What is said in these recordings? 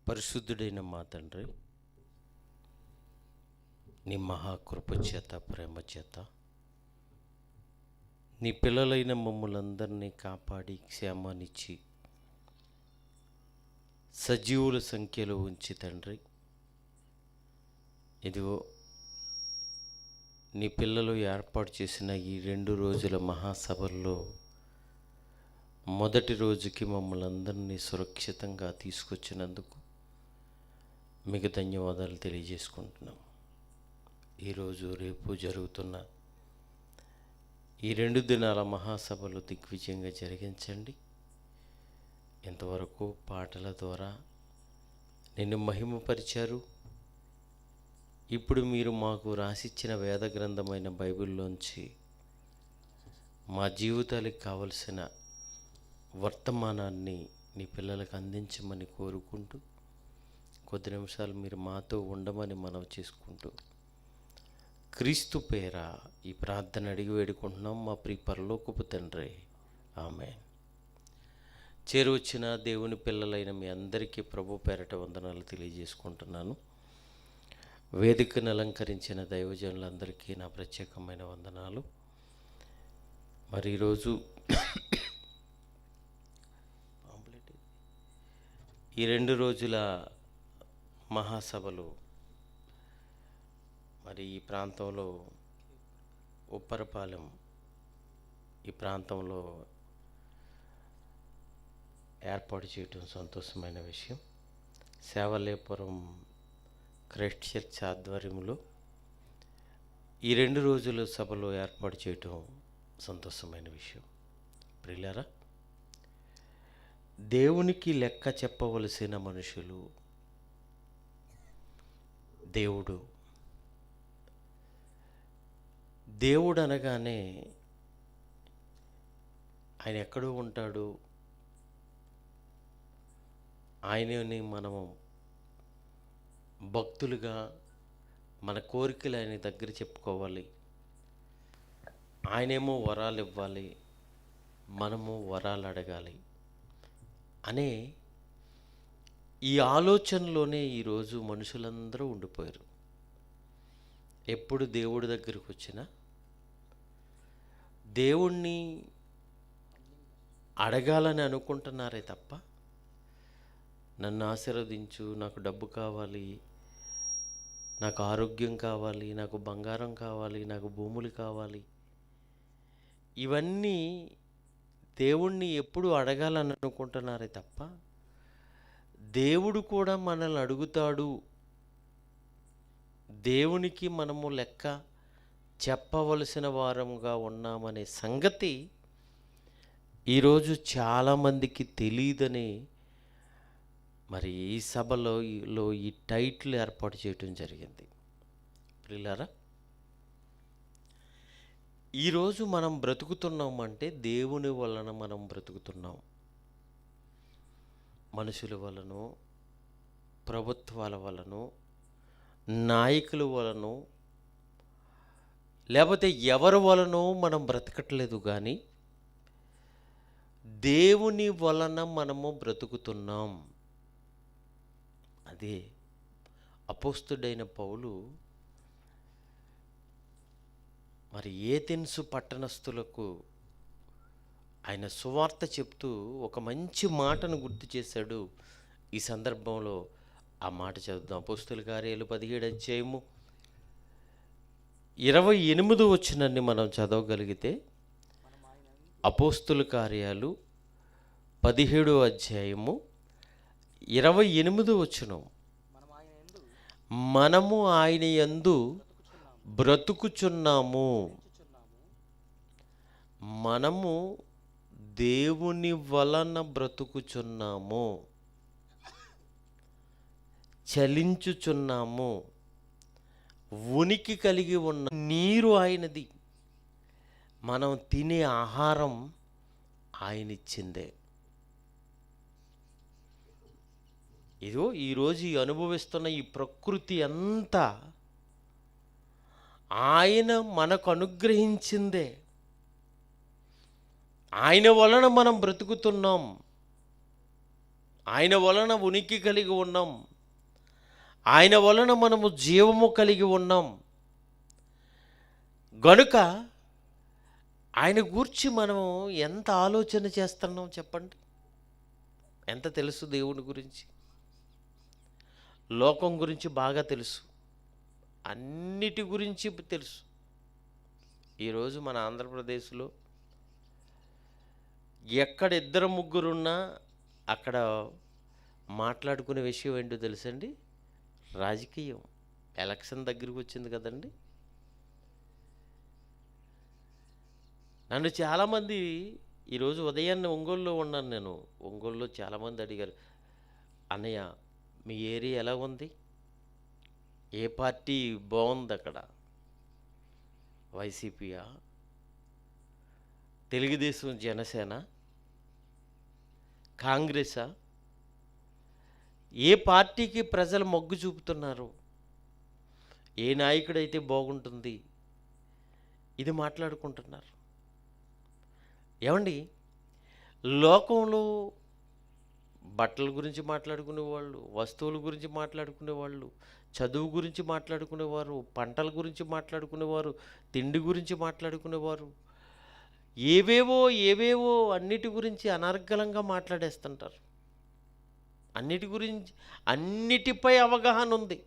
పరిశుద్ధుడైన మా తండ్రి, నీ మహాకృప చేత, ప్రేమ చేత నీ పిల్లలైన మమ్మల్ందరినీ కాపాడి క్షేమాన్నిచ్చి సజీవుల సంఖ్యలో ఉంచి తండ్రి, ఇదిగో నీ పిల్లలు ఏర్పాటు చేసిన ఈ 2 రోజుల మహాసభల్లో మొదటి రోజుకి మమ్మల్ని అందరినీ సురక్షితంగా తీసుకొచ్చినందుకు మీకు ధన్యవాదాలు తెలియజేసుకుంటున్నాం. ఈరోజు రేపు జరుగుతున్న ఈ 2 దినాల మహాసభలు దిగ్విజయంగా జరిగించండి. ఇంతవరకు పాటల ద్వారా నిన్ను మహిమపరిచారు. ఇప్పుడు మీరు మాకు రాసిచ్చిన వేద గ్రంథమైన బైబిల్లోంచి మా జీవితాలకు కావలసిన వర్తమానాన్ని నీ పిల్లలకు అందించమని కోరుకుంటూ, కొద్ది నిమిషాలు మీరు మాతో ఉండమని మనవి చేసుకుంటూ, క్రీస్తు పేర ఈ ప్రార్థన అడిగి వేడుకుంటున్నాం మా ప్రియ పరలోకపు తండ్రి, ఆమేన్. చేరువచ్చిన దేవుని పిల్లలైన మీ అందరికీ ప్రభు పేరట వందనాలు తెలియజేసుకుంటున్నాను. వేదికను అలంకరించిన దైవజనులందరికీ నా ప్రత్యేకమైన వందనాలు. మరి ఈరోజు ఈ 2 రోజుల మహాసభలు మరి ఈ ప్రాంతంలో ఉప్పరపాలెం ఈ ప్రాంతంలో ఏర్పాటు చేయటం సంతోషమైన విషయం. సేవలేపురం క్రైస్ట్ చర్చ్ ఆధ్వర్యంలో ఈ 2 రోజుల సభలో ఏర్పాటు చేయటం సంతోషమైన విషయం. ప్రియులారా, దేవునికి లెక్క చెప్పవలసిన మనుషులు దేవుడు అనగానే ఆయన ఎక్కడో ఉంటాడు. ఆయనని మనము భక్తులుగా మన కోరికలు ఆయన దగ్గర చెప్పుకోవాలి. ఆయనేమో వరాలు ఇవ్వాలి, మనము వరాలు అడగాలి అనే ఈ ఆలోచనలోనే ఈరోజు మనుషులందరూ ఉండిపోయారు. ఎప్పుడు దేవుడి దగ్గరికి వచ్చినా దేవుణ్ణి అడగాలని అనుకుంటున్నారే తప్ప, నన్ను ఆశీర్వదించు, నాకు డబ్బు కావాలి, నాకు ఆరోగ్యం కావాలి, నాకు బంగారం కావాలి, నాకు భూములు కావాలి, ఇవన్నీ దేవుణ్ణి ఎప్పుడు అడగాలని అనుకుంటున్నారే తప్ప, దేవుడు కూడా మనల్ని అడుగుతాడు, దేవునికి మనము లెక్క చెప్పవలసిన వారముగా ఉన్నామనే సంగతి ఈరోజు చాలామందికి తెలియదని మరి ఈ సభలో ఈ టైటిల్ ఏర్పాటు చేయటం జరిగింది. ప్రియులారా, ఈరోజు మనం బ్రతుకుతున్నామంటే దేవుని వలన మనం బ్రతుకుతున్నాం. మనుషుల వలనో, ప్రభుత్వాల వలనో, నాయకుల వలనో, లేకపోతే ఎవరి వలనో మనం బ్రతకట్లేదు. కానీ దేవుని వలన మనము బ్రతుకుతున్నాం. అదే అపోస్తుడైన పౌలు మరి ఏథెన్సు పట్టణస్థులకు ఆయన సువార్త చెప్తూ ఒక మంచి మాటను గుర్తు చేశాడు. ఈ సందర్భంలో ఆ మాట చదువుదాం. అపోస్తుల కార్యాలు 17 అధ్యాయము 28 వచనాన్ని మనం చదవగలిగితే, అపోస్తుల కార్యాలు 17 అధ్యాయము 28 వచనం, మనము ఆయన యందు బ్రతుకుచున్నాము, మనము దేవుని వలన బ్రతుకుచున్నాము, చలించుచున్నాము, ఉనికి కలిగి ఉన్న నీరు ఆయనది, మనం తినే ఆహారం ఆయనిచ్చిందే. ఇదిగో ఈరోజు అనుభవిస్తున్న ఈ ప్రకృతి అంతా ఆయన మనకు అనుగ్రహించిందే. ఆయన వలన మనం బ్రతుకుతున్నాం. ఆయన వలన ఉనికి కలిగి ఉన్నాం. ఆయన వలన మనము జీవము కలిగి ఉన్నాం. గనుక ఆయన గూర్చి మనము ఎంత ఆలోచన చేస్తున్నాం చెప్పండి? ఎంత తెలుసు దేవుని గురించి? లోకం గురించి బాగా తెలుసు, అన్నిటి గురించి తెలుసు. ఈరోజు మన ఆంధ్రప్రదేశ్లో ఎక్కడ ఇద్దరు ముగ్గురున్నా అక్కడ మాట్లాడుకునే విషయం ఏంటో తెలుసండి? రాజకీయం. ఎలక్షన్ దగ్గరికి వచ్చింది కదండి. నన్ను చాలామంది ఈరోజు ఉదయాన్నే ఒంగోలులో ఉన్నాను నేను. ఒంగోలులో చాలామంది అడిగారు, అన్నయ్య మీ ఏరియా ఎలా ఉంది? ఏ పార్టీ బాగుంది అక్కడ? వైసీపీయా, తెలుగుదేశం, జనసేన, కాంగ్రెసా? ఏ పార్టీకి ప్రజలు మొగ్గు చూపుతున్నారు? ఏ నాయకుడైతే బాగుంటుంది? ఇది మాట్లాడుకుంటున్నారు. ఏమండి, లోకంలో బట్టల గురించి మాట్లాడుకునేవాళ్ళు, వస్తువుల గురించి మాట్లాడుకునేవాళ్ళు, చదువు గురించి మాట్లాడుకునేవారు, పంటల గురించి మాట్లాడుకునేవారు, తిండి గురించి మాట్లాడుకునేవారు, ఏవేవో అన్నిటి గురించి అనర్గళంగా మాట్లాడేస్తుంటారు. అన్నిటి గురించి, అన్నిటిపై అవగాహన ఉంది.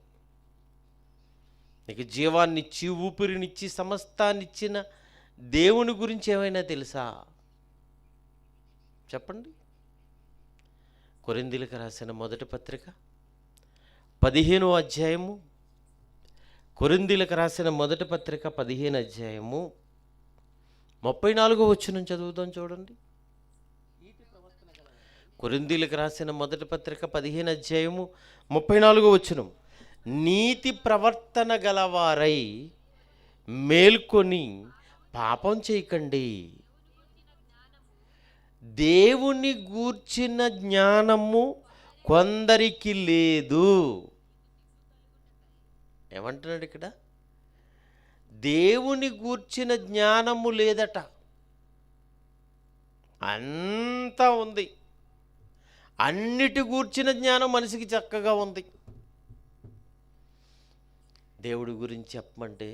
నీకు జీవాన్నిచ్చి ఊపిరినిచ్చి సమస్తాన్నిచ్చిన దేవుని గురించి ఏమైనా తెలుసా చెప్పండి? కొరింథీయులకు రాసిన మొదటి పత్రిక 15వ అధ్యాయము, కొరింథీయులకు రాసిన మొదటి పత్రిక 15వ అధ్యాయము 34వ వచనం చదువుతాం చూడండి. కొరింథీయులకు రాసిన మొదటి పత్రిక 15వ అధ్యాయము 34వ వచనం. నీతి ప్రవర్తన గలవారై మేల్కొని పాపం చేయకండి, దేవుని గూర్చిన జ్ఞానము కొందరికి లేదు. ఏమంటున్నాడు ఇక్కడ? దేవుని గూర్చిన జ్ఞానము లేదట. అంతా ఉంది, అన్నిటి గూర్చిన జ్ఞానం మనిషికి చక్కగా ఉంది. దేవుడి గురించి చెప్పమంటే,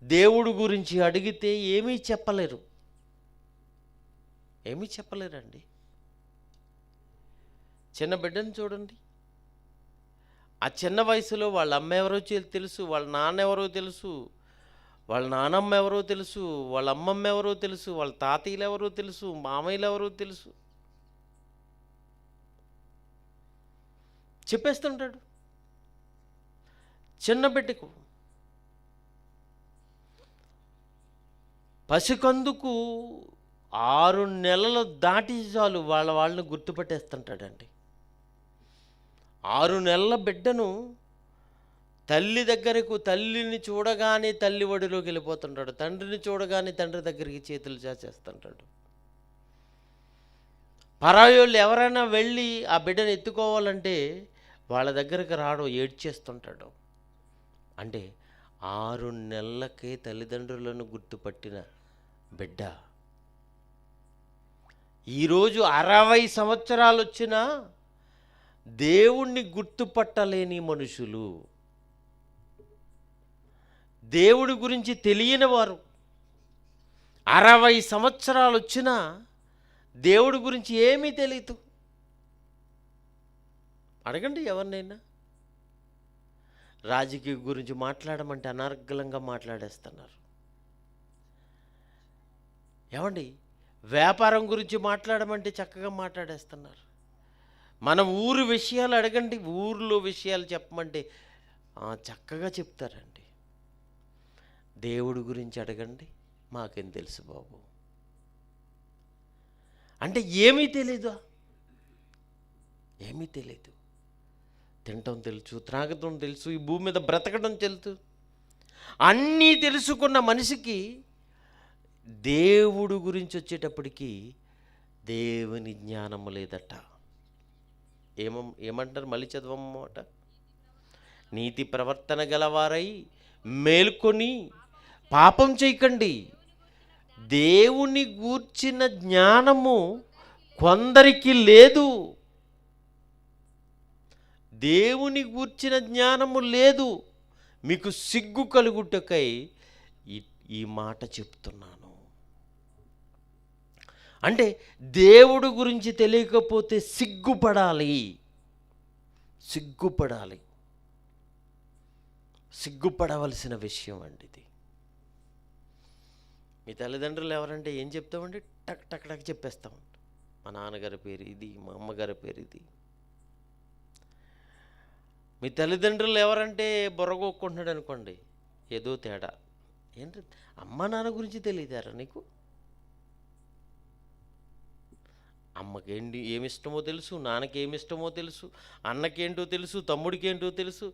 దేవుడి గురించి అడిగితే ఏమీ చెప్పలేరు, ఏమీ చెప్పలేరండి. చిన్న బిడ్డను చూడండి, ఆ చిన్న వయసులో వాళ్ళ అమ్మ ఎవరో తెలుసు, వాళ్ళ నాన్న ఎవరో తెలుసు, వాళ్ళ నానమ్మ ఎవరో తెలుసు, వాళ్ళ అమ్మమ్మ ఎవరో తెలుసు, వాళ్ళ తాతయ్యలు ఎవరో తెలుసు, మామయ్యలు ఎవరో తెలుసు, చెప్పేస్తుంటాడు చిన్న బిడ్డకు. పసికందుకు 6 నెలలు దాటి చాలు వాళ్ళని గుర్తుపట్టేస్తుంటాడండి. 6 నెలల బిడ్డను తల్లి దగ్గరకు, తల్లిని చూడగానే తల్లి ఒడిలోకి వెళ్ళిపోతుంటాడు, తండ్రిని చూడగానే తండ్రి దగ్గరికి చేతులు చాచేస్తుంటాడు. పరాయోళ్ళు ఎవరైనా వెళ్ళి ఆ బిడ్డను ఎత్తుకోవాలంటే వాళ్ళ దగ్గరికి రావడం, ఏడ్చేస్తుంటాడు. అంటే 6 నెలలకే తల్లిదండ్రులను గుర్తుపట్టిన బిడ్డ ఈరోజు 60 సంవత్సరాలు వచ్చినా దేవుణ్ణి గుర్తుపట్టలేని మనుషులు, దేవుడి గురించి తెలియని వారు. 60 సంవత్సరాలు వచ్చినా దేవుడి గురించి ఏమీ తెలియదు. అడగండి ఎవరినైనా. రాజకీయ గురించి మాట్లాడమంటే అనర్గళంగా మాట్లాడేస్తున్నారు. ఏమండి, వ్యాపారం గురించి మాట్లాడమంటే చక్కగా మాట్లాడేస్తున్నారు. మన ఊరు విషయాలు అడగండి, ఊరిలో విషయాలు చెప్పమంటే చక్కగా చెప్తారండి. దేవుడి గురించి అడగండి, మాకేం తెలుసు బాబు అంటే ఏమీ తెలీదు, ఏమీ తెలీదు. తినటం తెలుసు, త్రాగటం తెలుసు, ఈ భూమి మీద బ్రతకడం తెలుసు, అన్నీ తెలుసుకున్న మనిషికి దేవుడు గురించి వచ్చేటప్పటికి దేవుని జ్ఞానము లేదట. ఏమంటారు? మళ్ళీ చదవమాట. నీతి ప్రవర్తన గలవారై మేల్కొని పాపం చేయకండి, దేవుని గూర్చిన జ్ఞానము కొందరికి లేదు. దేవుని గూర్చిన జ్ఞానము లేదు, మీకు సిగ్గు కలుగుటకై ఈ ఈ మాట చెప్తున్నాను. అంటే దేవుడు గురించి తెలియకపోతే సిగ్గుపడాలి, సిగ్గుపడాలి, సిగ్గుపడవలసిన విషయం అండి ఇది. మీ తల్లిదండ్రులు ఎవరంటే ఏం చెప్తామండి? టక్ టక్ టక్ చెప్పేస్తామండి. మా నాన్నగారి పేరు ఇది, మా అమ్మగారి పేరు ఇది. మీ తల్లిదండ్రులు ఎవరంటే బుర్రగొక్కుంటున్నాడు అనుకోండి, ఏదో తేడా. ఏంటి, అమ్మ నాన్న గురించి తెలియదారా నీకు? అమ్మకేంటి ఏమిష్టమో తెలుసు, నాన్నకి ఏమిష్టమో తెలుసు, అన్నకేంటో తెలుసు, తమ్ముడికి ఏంటో తెలుసు,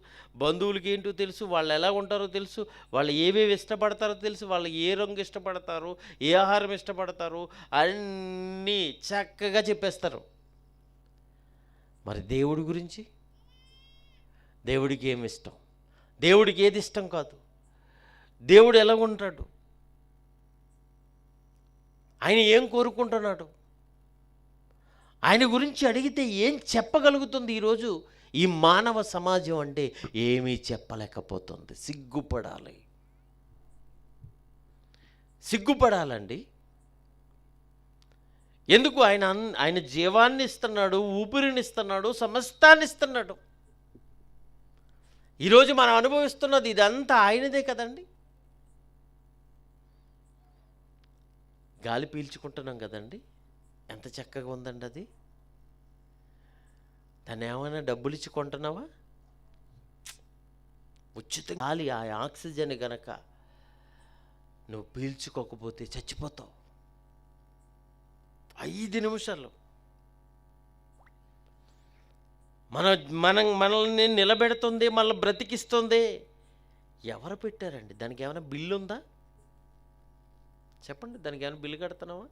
బంధువులకి ఏంటో తెలుసు, వాళ్ళు ఎలా ఉంటారో తెలుసు, వాళ్ళు ఏవేవి ఇష్టపడతారో తెలుసు, వాళ్ళు ఏ రంగు ఇష్టపడతారు, ఏ ఆహారం ఇష్టపడతారు, అన్నీ చక్కగా చెప్పేస్తారు. మరి దేవుడి గురించి, దేవుడికి ఏమి ఇష్టం, దేవుడికి ఏది ఇష్టం కాదు, దేవుడు ఎలా ఉంటాడు, ఆయన ఏం కోరుకుంటున్నాడు, ఆయన గురించి అడిగితే ఏం చెప్పగలుగుతుంది? ఈరోజు ఈ మానవ సమాజం అంటే ఏమీ చెప్పలేకపోతుంది. సిగ్గుపడాలి, సిగ్గుపడాలండి. ఎందుకు? ఆయన జీవాన్ని ఇస్తున్నాడు, ఊపిరిని ఇస్తున్నాడు, సమస్తాన్ని ఇస్తున్నాడు. ఈరోజు మనం అనుభవిస్తున్నది ఇదంతా ఆయనదే కదండి. గాలి పీల్చుకుంటున్నాం కదండి, ఎంత చక్కగా ఉందండి అది. దాన్ని ఏమైనా డబ్బులు ఇచ్చి కొంటున్నావా? ఉచిత గాలి, ఆ ఆక్సిజన్ గనక నువ్వు పీల్చుకోకపోతే చచ్చిపోతావు 5 నిమిషాలు. మనల్ని నిలబెడుతుంది, మనల్ని బ్రతికిస్తుంది. ఎవరు పెట్టారండి? దానికి ఏమైనా బిల్లు ఉందా? చెప్పండి, దానికి ఏమైనా బిల్లు కడుతున్నావా?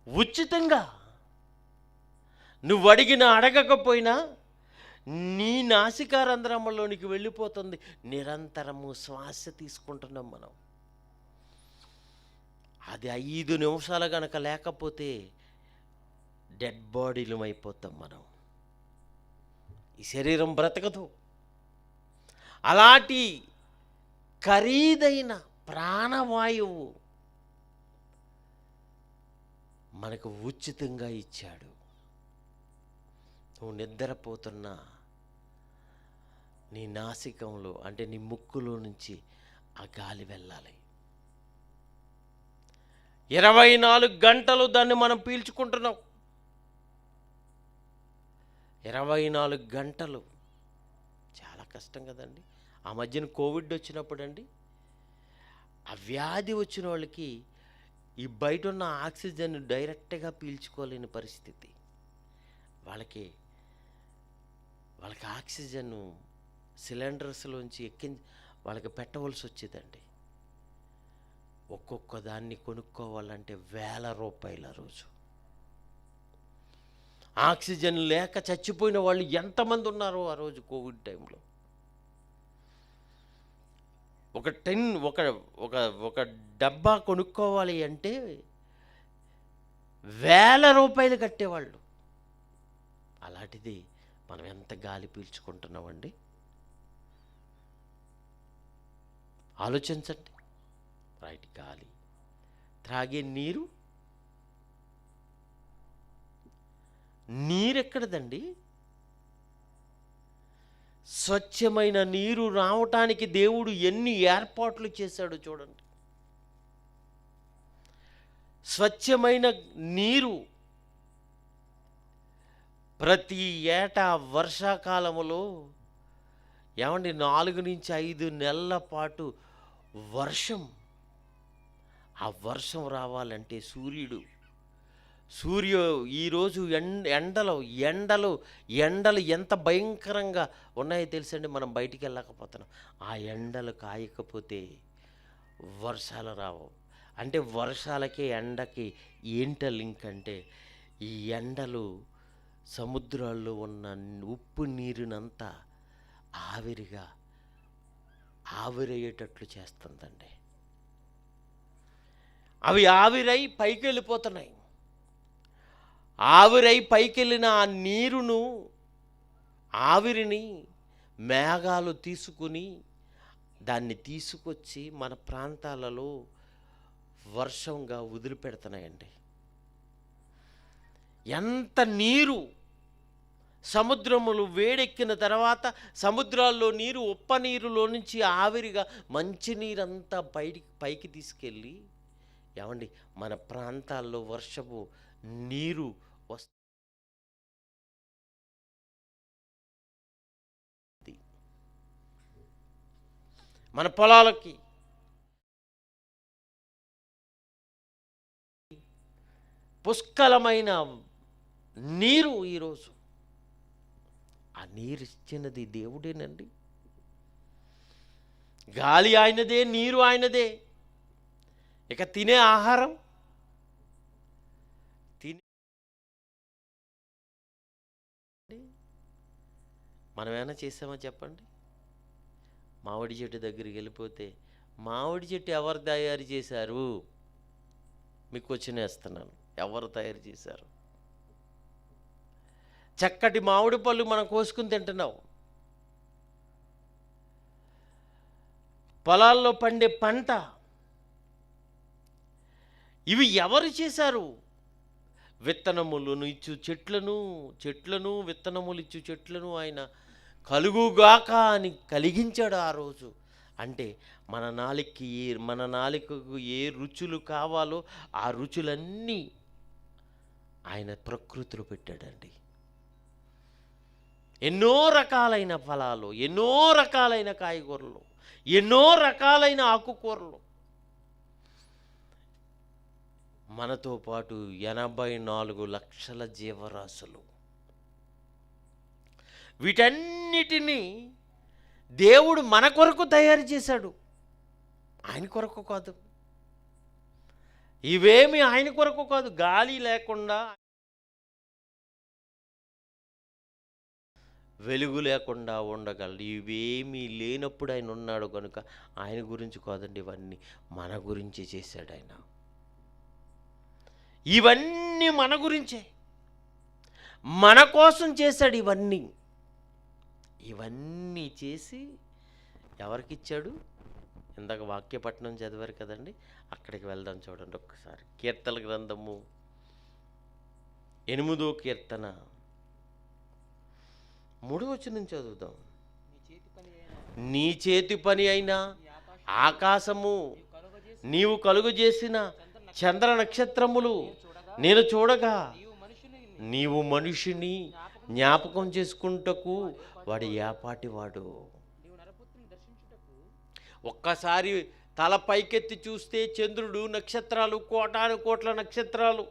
ఉచితంగా నువ్వు అడగకపోయినా నీ నాసికారంధ్రంలోనికి వెళ్ళిపోతుంది. నిరంతరము శ్వాస తీసుకుంటున్నాం మనం. అది 5 నిమిషాలు గనక లేకపోతే డెడ్ బాడీలు అయిపోతాం మనం. ఈ శరీరం బ్రతకదు. అలాంటి ఖరీదైన ప్రాణవాయువు మనకు ఉచితంగా ఇచ్చాడు. నువ్వు నిద్రపోతున్నా నీ నాసికంలో, అంటే నీ ముక్కులో నుంచి ఆ గాలి వెళ్ళాలి. 24 గంటలు దాన్ని మనం పీల్చుకుంటున్నాం. 24 గంటలు చాలా కష్టం కదండి. ఆ మధ్యన కోవిడ్ వచ్చినప్పుడు అండి, ఆ వ్యాధి వచ్చిన వాళ్ళకి ఈ బయట ఉన్న ఆక్సిజన్ డైరెక్ట్గా పీల్చుకోలేని పరిస్థితి. వాళ్ళకి ఆక్సిజన్ సిలిండర్స్లోంచి వాళ్ళకి పెట్టవలసి వచ్చేదండి. ఒక్కొక్క దాన్ని కొనుక్కోవాలంటే ₹1000 ఆ రోజు. ఆక్సిజన్ లేక చచ్చిపోయిన వాళ్ళు ఎంతమంది ఉన్నారో ఆ రోజు కోవిడ్ టైంలో. ఒక డబ్బా కొనుక్కోవాలి అంటే ₹1000 కట్టేవాళ్ళు. అలాంటిది మనం ఎంత గాలి పీల్చుకుంటున్నామండి? ఆలోచించండి. రైట్, గాలి, త్రాగే నీరెక్కడదండి? స్వచ్ఛమైన నీరు రావటానికి దేవుడు ఎన్ని ఏర్పాట్లు చేశాడో చూడండి. స్వచ్ఛమైన నీరు ప్రతి ఏటా వర్షాకాలములో ఏమండి 4 నుంచి 5 నెలల పాటు వర్షం. ఆ వర్షం రావాలంటే ఈరోజు ఎండలు ఎంత భయంకరంగా ఉన్నాయో తెలుసండి. మనం బయటికి వెళ్ళకపోతున్నాం. ఆ ఎండలు కాయకపోతే వర్షాలు రావు. అంటే వర్షాలకి ఎండకి ఏంట లింక్ అంటే, ఈ ఎండలు సముద్రాల్లో ఉన్న ఉప్పు నీరునంతా ఆవిరయ్యేటట్లు చేస్తుందండి. అవి ఆవిరై పైకి వెళ్ళిపోతున్నాయి. ఆవిరై పైకెళ్ళిన ఆ నీరును, ఆవిరిని మేఘాలు తీసుకుని దాన్ని తీసుకొచ్చి మన ప్రాంతాలలో వర్షంగా వదిలిపెడుతున్నాయండి. ఎంత నీరు! సముద్రములు వేడెక్కిన తర్వాత సముద్రాల్లో నీరు, ఉప్ప నీరులో నుంచి ఆవిరిగా మంచినీరంతా పైకి తీసుకెళ్ళి ఏమండి మన ప్రాంతాల్లో వర్షపు నీరు వస్తుంది. మన పొలాలకి పుష్కలమైన నీరు ఈరోజు. ఆ నీరు ఇచ్చినది దేవుడేనండి. గాలి ఆయనదే, నీరు ఆయనదే. ఇక తినే ఆహారం మనం ఏమైనా చేసామా చెప్పండి? మామిడి చెట్టు దగ్గరికి వెళ్ళిపోతే మామిడి చెట్టు ఎవరు తయారు చేశారు? మీకు వచ్చినేస్తున్నాను, ఎవరు తయారు చేశారు? చక్కటి మామిడి పళ్ళు మనం కోసుకుని తింటున్నాం. పొలాల్లో పండే పంట ఇవి ఎవరు చేశారు? విత్తనములను ఇచ్చు చెట్లను విత్తనములు ఇచ్చు చెట్లను ఆయన కలుగుగాక అని కలిగించాడు ఆ రోజు. అంటే మన నాలుకకు ఏ రుచులు కావాలో ఆ రుచులన్నీ ఆయన ప్రకృతిలో పెట్టాడండి. ఎన్నో రకాలైన ఫలాలు, ఎన్నో రకాలైన కాయగూరలు, ఎన్నో రకాలైన ఆకుకూరలు. మనతో పాటు 84 లక్షల జీవరాశులు. వీటన్నిటినీ దేవుడు మన కొరకు తయారు చేశాడు, ఆయన కొరకు కాదు. ఇవేమి ఆయన కొరకు కాదు. గాలి లేకుండా, వెలుగు లేకుండా ఉండగలడు. ఇవేమీ లేనప్పుడు ఆయన ఉన్నాడు కనుక ఆయన గురించి కాదండి, ఇవన్నీ మన గురించి చేశాడు ఆయన. ఇవన్నీ మన గురించే, మన కోసం చేశాడు. ఇవన్నీ చేసి ఎవరికిచ్చాడు? ఇందాక వాక్యపట్నం చదివారు కదండి, అక్కడికి వెళ్దాం. చూడండి ఒక్కసారి. కీర్తన గ్రంథము 8వ కీర్తన 3వ వచనం చదువుదాం. నీ చేతి పని అయినా ఆకాశము, నీవు కలుగజేసిన చంద్ర నక్షత్రములు నేను చూడగా, నీవు మనిషిని జ్ఞాపకం చేసుకుంటకు వాడు ఏపాటివాడు. ఒక్కసారి తల పైకెత్తి చూస్తే చంద్రుడు, నక్షత్రాలు, కోటాను కోట్ల నక్షత్రాలు,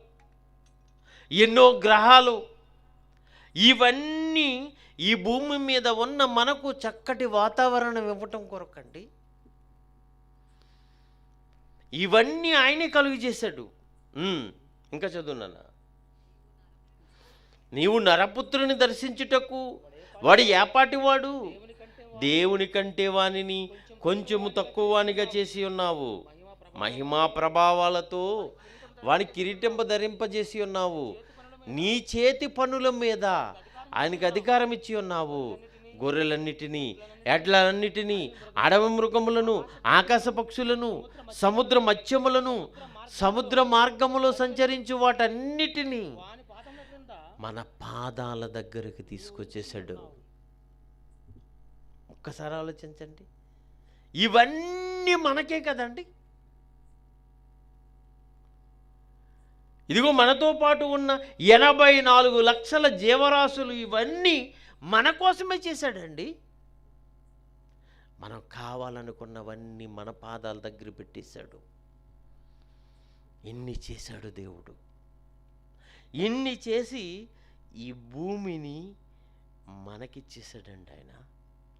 ఎన్నో గ్రహాలు, ఇవన్నీ ఈ భూమి మీద ఉన్న మనకు చక్కటి వాతావరణం ఇవ్వటం కొరకండి. ఇవన్నీ ఆయనే కలుగు చేశాడు. ఇంకా చదువునా, నీవు నరపుత్రుని దర్శించుటకు వాడు ఏపాటివాడు, దేవుని కంటే వానిని కొంచెము తక్కువ వానిగా చేసి ఉన్నావు. మహిమా ప్రభావాలతో వాని కిరీటంప ధరింపజేసి ఉన్నావు. నీ చేతి పనుల మీద ఆయనకు అధికారం ఇచ్చి ఉన్నావు. గొర్రెలన్నిటినీ, ఎడ్లన్నిటినీ, అడవి మృగములను, ఆకాశ పక్షులను, సముద్ర మత్స్యములను, సముద్ర మార్గములో సంచరించు వాటన్నిటినీ మన పాదాల దగ్గరికి తీసుకొచ్చేసాడు. ఒక్కసారి ఆలోచించండి. ఇవన్నీ మనకే కదండి. ఇదిగో మనతో పాటు ఉన్న 84 లక్షల జీవరాశులు, ఇవన్నీ మన కోసమే చేశాడండి. మనం కావాలనుకున్నవన్నీ మన పాదాల దగ్గర పెట్టేశాడు. ఇన్ని చేశాడు దేవుడు. ఇన్ని చేసి ఈ భూమిని మనకిచ్చేసాడండి ఆయన.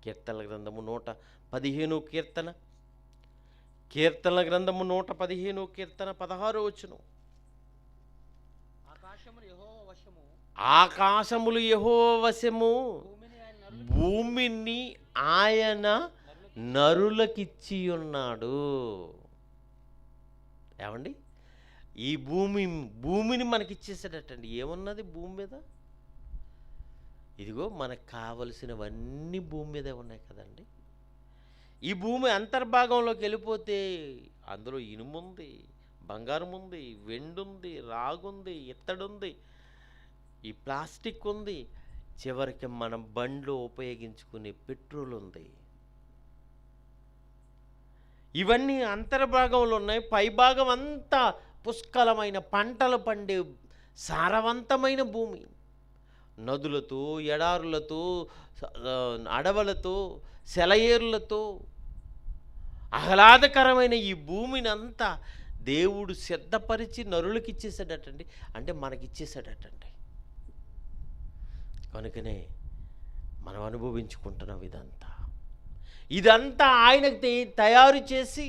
కీర్తన గ్రంథము 115 కీర్తన, కీర్తన గ్రంథము 115 కీర్తన 16 వచనం. ఆకాశములు యెహోవా వశము, భూమిని ఆయన నరులకిచ్చి ఉన్నాడు. ఏమండి? ఈ భూమిని మనకిచ్చేసాడటండి. ఏమున్నది భూమి మీద? ఇదిగో మనకు కావలసినవన్నీ భూమి మీదే ఉన్నాయి కదండి. ఈ భూమి అంతర్భాగంలోకి వెళ్ళిపోతే అందులో ఇనుముంది, బంగారం ఉంది, వెండి ఉంది, రాగుంది, ఇత్తడుంది, ఈ ప్లాస్టిక్ ఉంది, చివరికి మనం బండ్లో ఉపయోగించుకునే పెట్రోల్ ఉంది. ఇవన్నీ అంతర్భాగంలో ఉన్నాయి. పైభాగం అంతా పుష్కలమైన పంటలు పండే సారవంతమైన భూమి. నదులతో, ఎడారులతో, అడవులతో, సెలయేరులతో ఆహ్లాదకరమైన ఈ భూమిని అంతా దేవుడు సిద్ధపరిచి నరులకు ఇచ్చేసాడటండి. అంటే మనకిచ్చేసాడటండి. కనుకనే మనం అనుభవించుకుంటున్నాం ఇదంతా ఆయనకు తయారు చేసి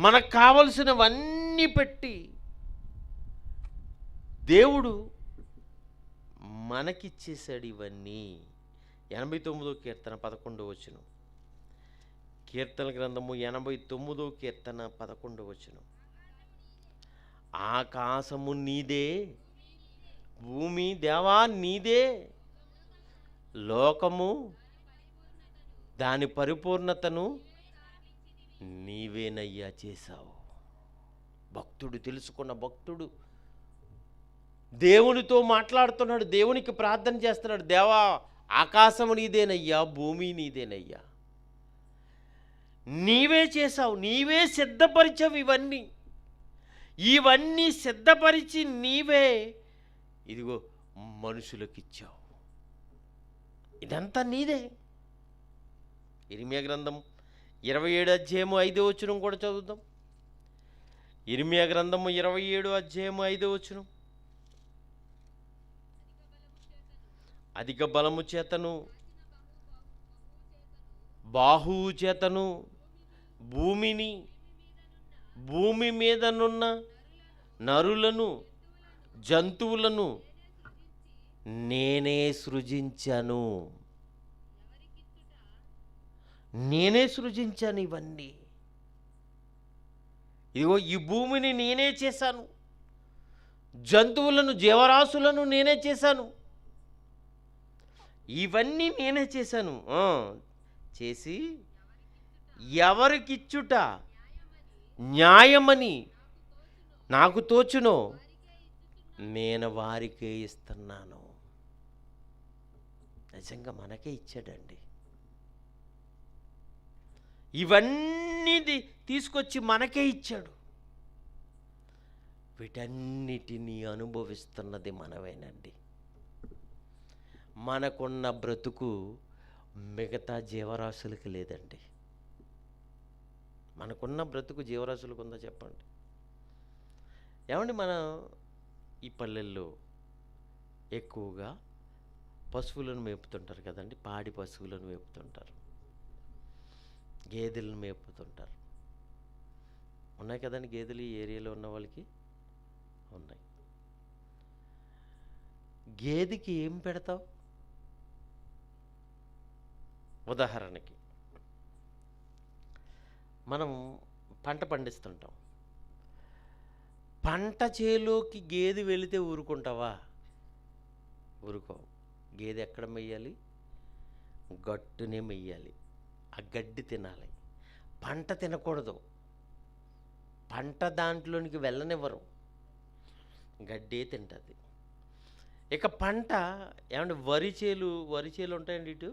మనకు కావలసినవన్నీ పెట్టి దేవుడు మనకిచ్చేసాడు ఇవన్నీ. 89వ కీర్తన 11వ వచనం. కీర్తన గ్రంథము 89వ కీర్తన 11వ వచనం. ఆకాశము నీదే, భూమి దేవా నీదే, లోకము దాని పరిపూర్ణతను నీవేనయ్యా చేశావు. భక్తుడు, తెలుసుకున్న భక్తుడు దేవునితో మాట్లాడుతున్నాడు, దేవునికి ప్రార్థన చేస్తున్నాడు. దేవా, ఆకాశము నీదేనయ్యా, భూమి నీదేనయ్యా, నీవే చేశావు, నీవే సిద్ధపరిచావు. ఇవన్నీ సిద్ధపరిచి నీవే ఇదిగో మనుషులకిచ్చావు. ఇదంతా నీదే. ఇర్మియా గ్రంథం 27 అధ్యాయము 5వ వచనం కూడా చదువుదాం. ఇర్మియా గ్రంథము 27 అధ్యాయము 5వ వచనం. అధిక బలము చేతను, బాహువు చేతను భూమి మీదనున్న నరులను, జంతువులను నేనే సృజించాను. ఇవన్నీ. ఇదిగో ఈ భూమిని నేనే చేశాను, జంతువులను, జీవరాశులను నేనే చేశాను. ఇవన్నీ నేనే చేశాను. చేసి ఎవరికిచ్చుట న్యాయమని నాకు తోచునో నేను వారికే ఇస్తున్నాను. నిజంగా మనకే ఇచ్చాడండి. ఇవన్నీ తీసుకొచ్చి మనకే ఇచ్చాడు. వీటన్నిటినీ అనుభవిస్తున్నది మనమేనండి. మనకున్న బ్రతుకు మిగతా జీవరాశులకి లేదండి. మనకున్న బ్రతుకు జీవరాశులకు ఉందా చెప్పండి? ఏమండి, మనం ఈ పల్లెల్లో ఎక్కువగా పశువులను మేపుతుంటారు కదండి. పాడి పశువులను మేపుతుంటారు, గేదెలను మేపుతుంటారు. ఉన్నాయి కదండి గేదెలు ఈ ఏరియాలో ఉన్న వాళ్ళకి ఉన్నాయి. గేదెకి ఏం పెడతావు? ఉదాహరణకి మనం పంట పండిస్తుంటాం. పంట చేలోకి గేదె వెళితే ఊరుకుంటావా? ఊరుకోవు. గేదె ఎక్కడ మెయ్యాలి? గట్టునే మెయ్యాలి. ఆ గడ్డి తినాలి. పంట తినకూడదు. పంట దాంట్లోనికి వెళ్ళనివ్వరు, గడ్డే తింటుంది. ఇక పంట ఏమంటే వరి చేలు ఉంటాయండి. ఇటు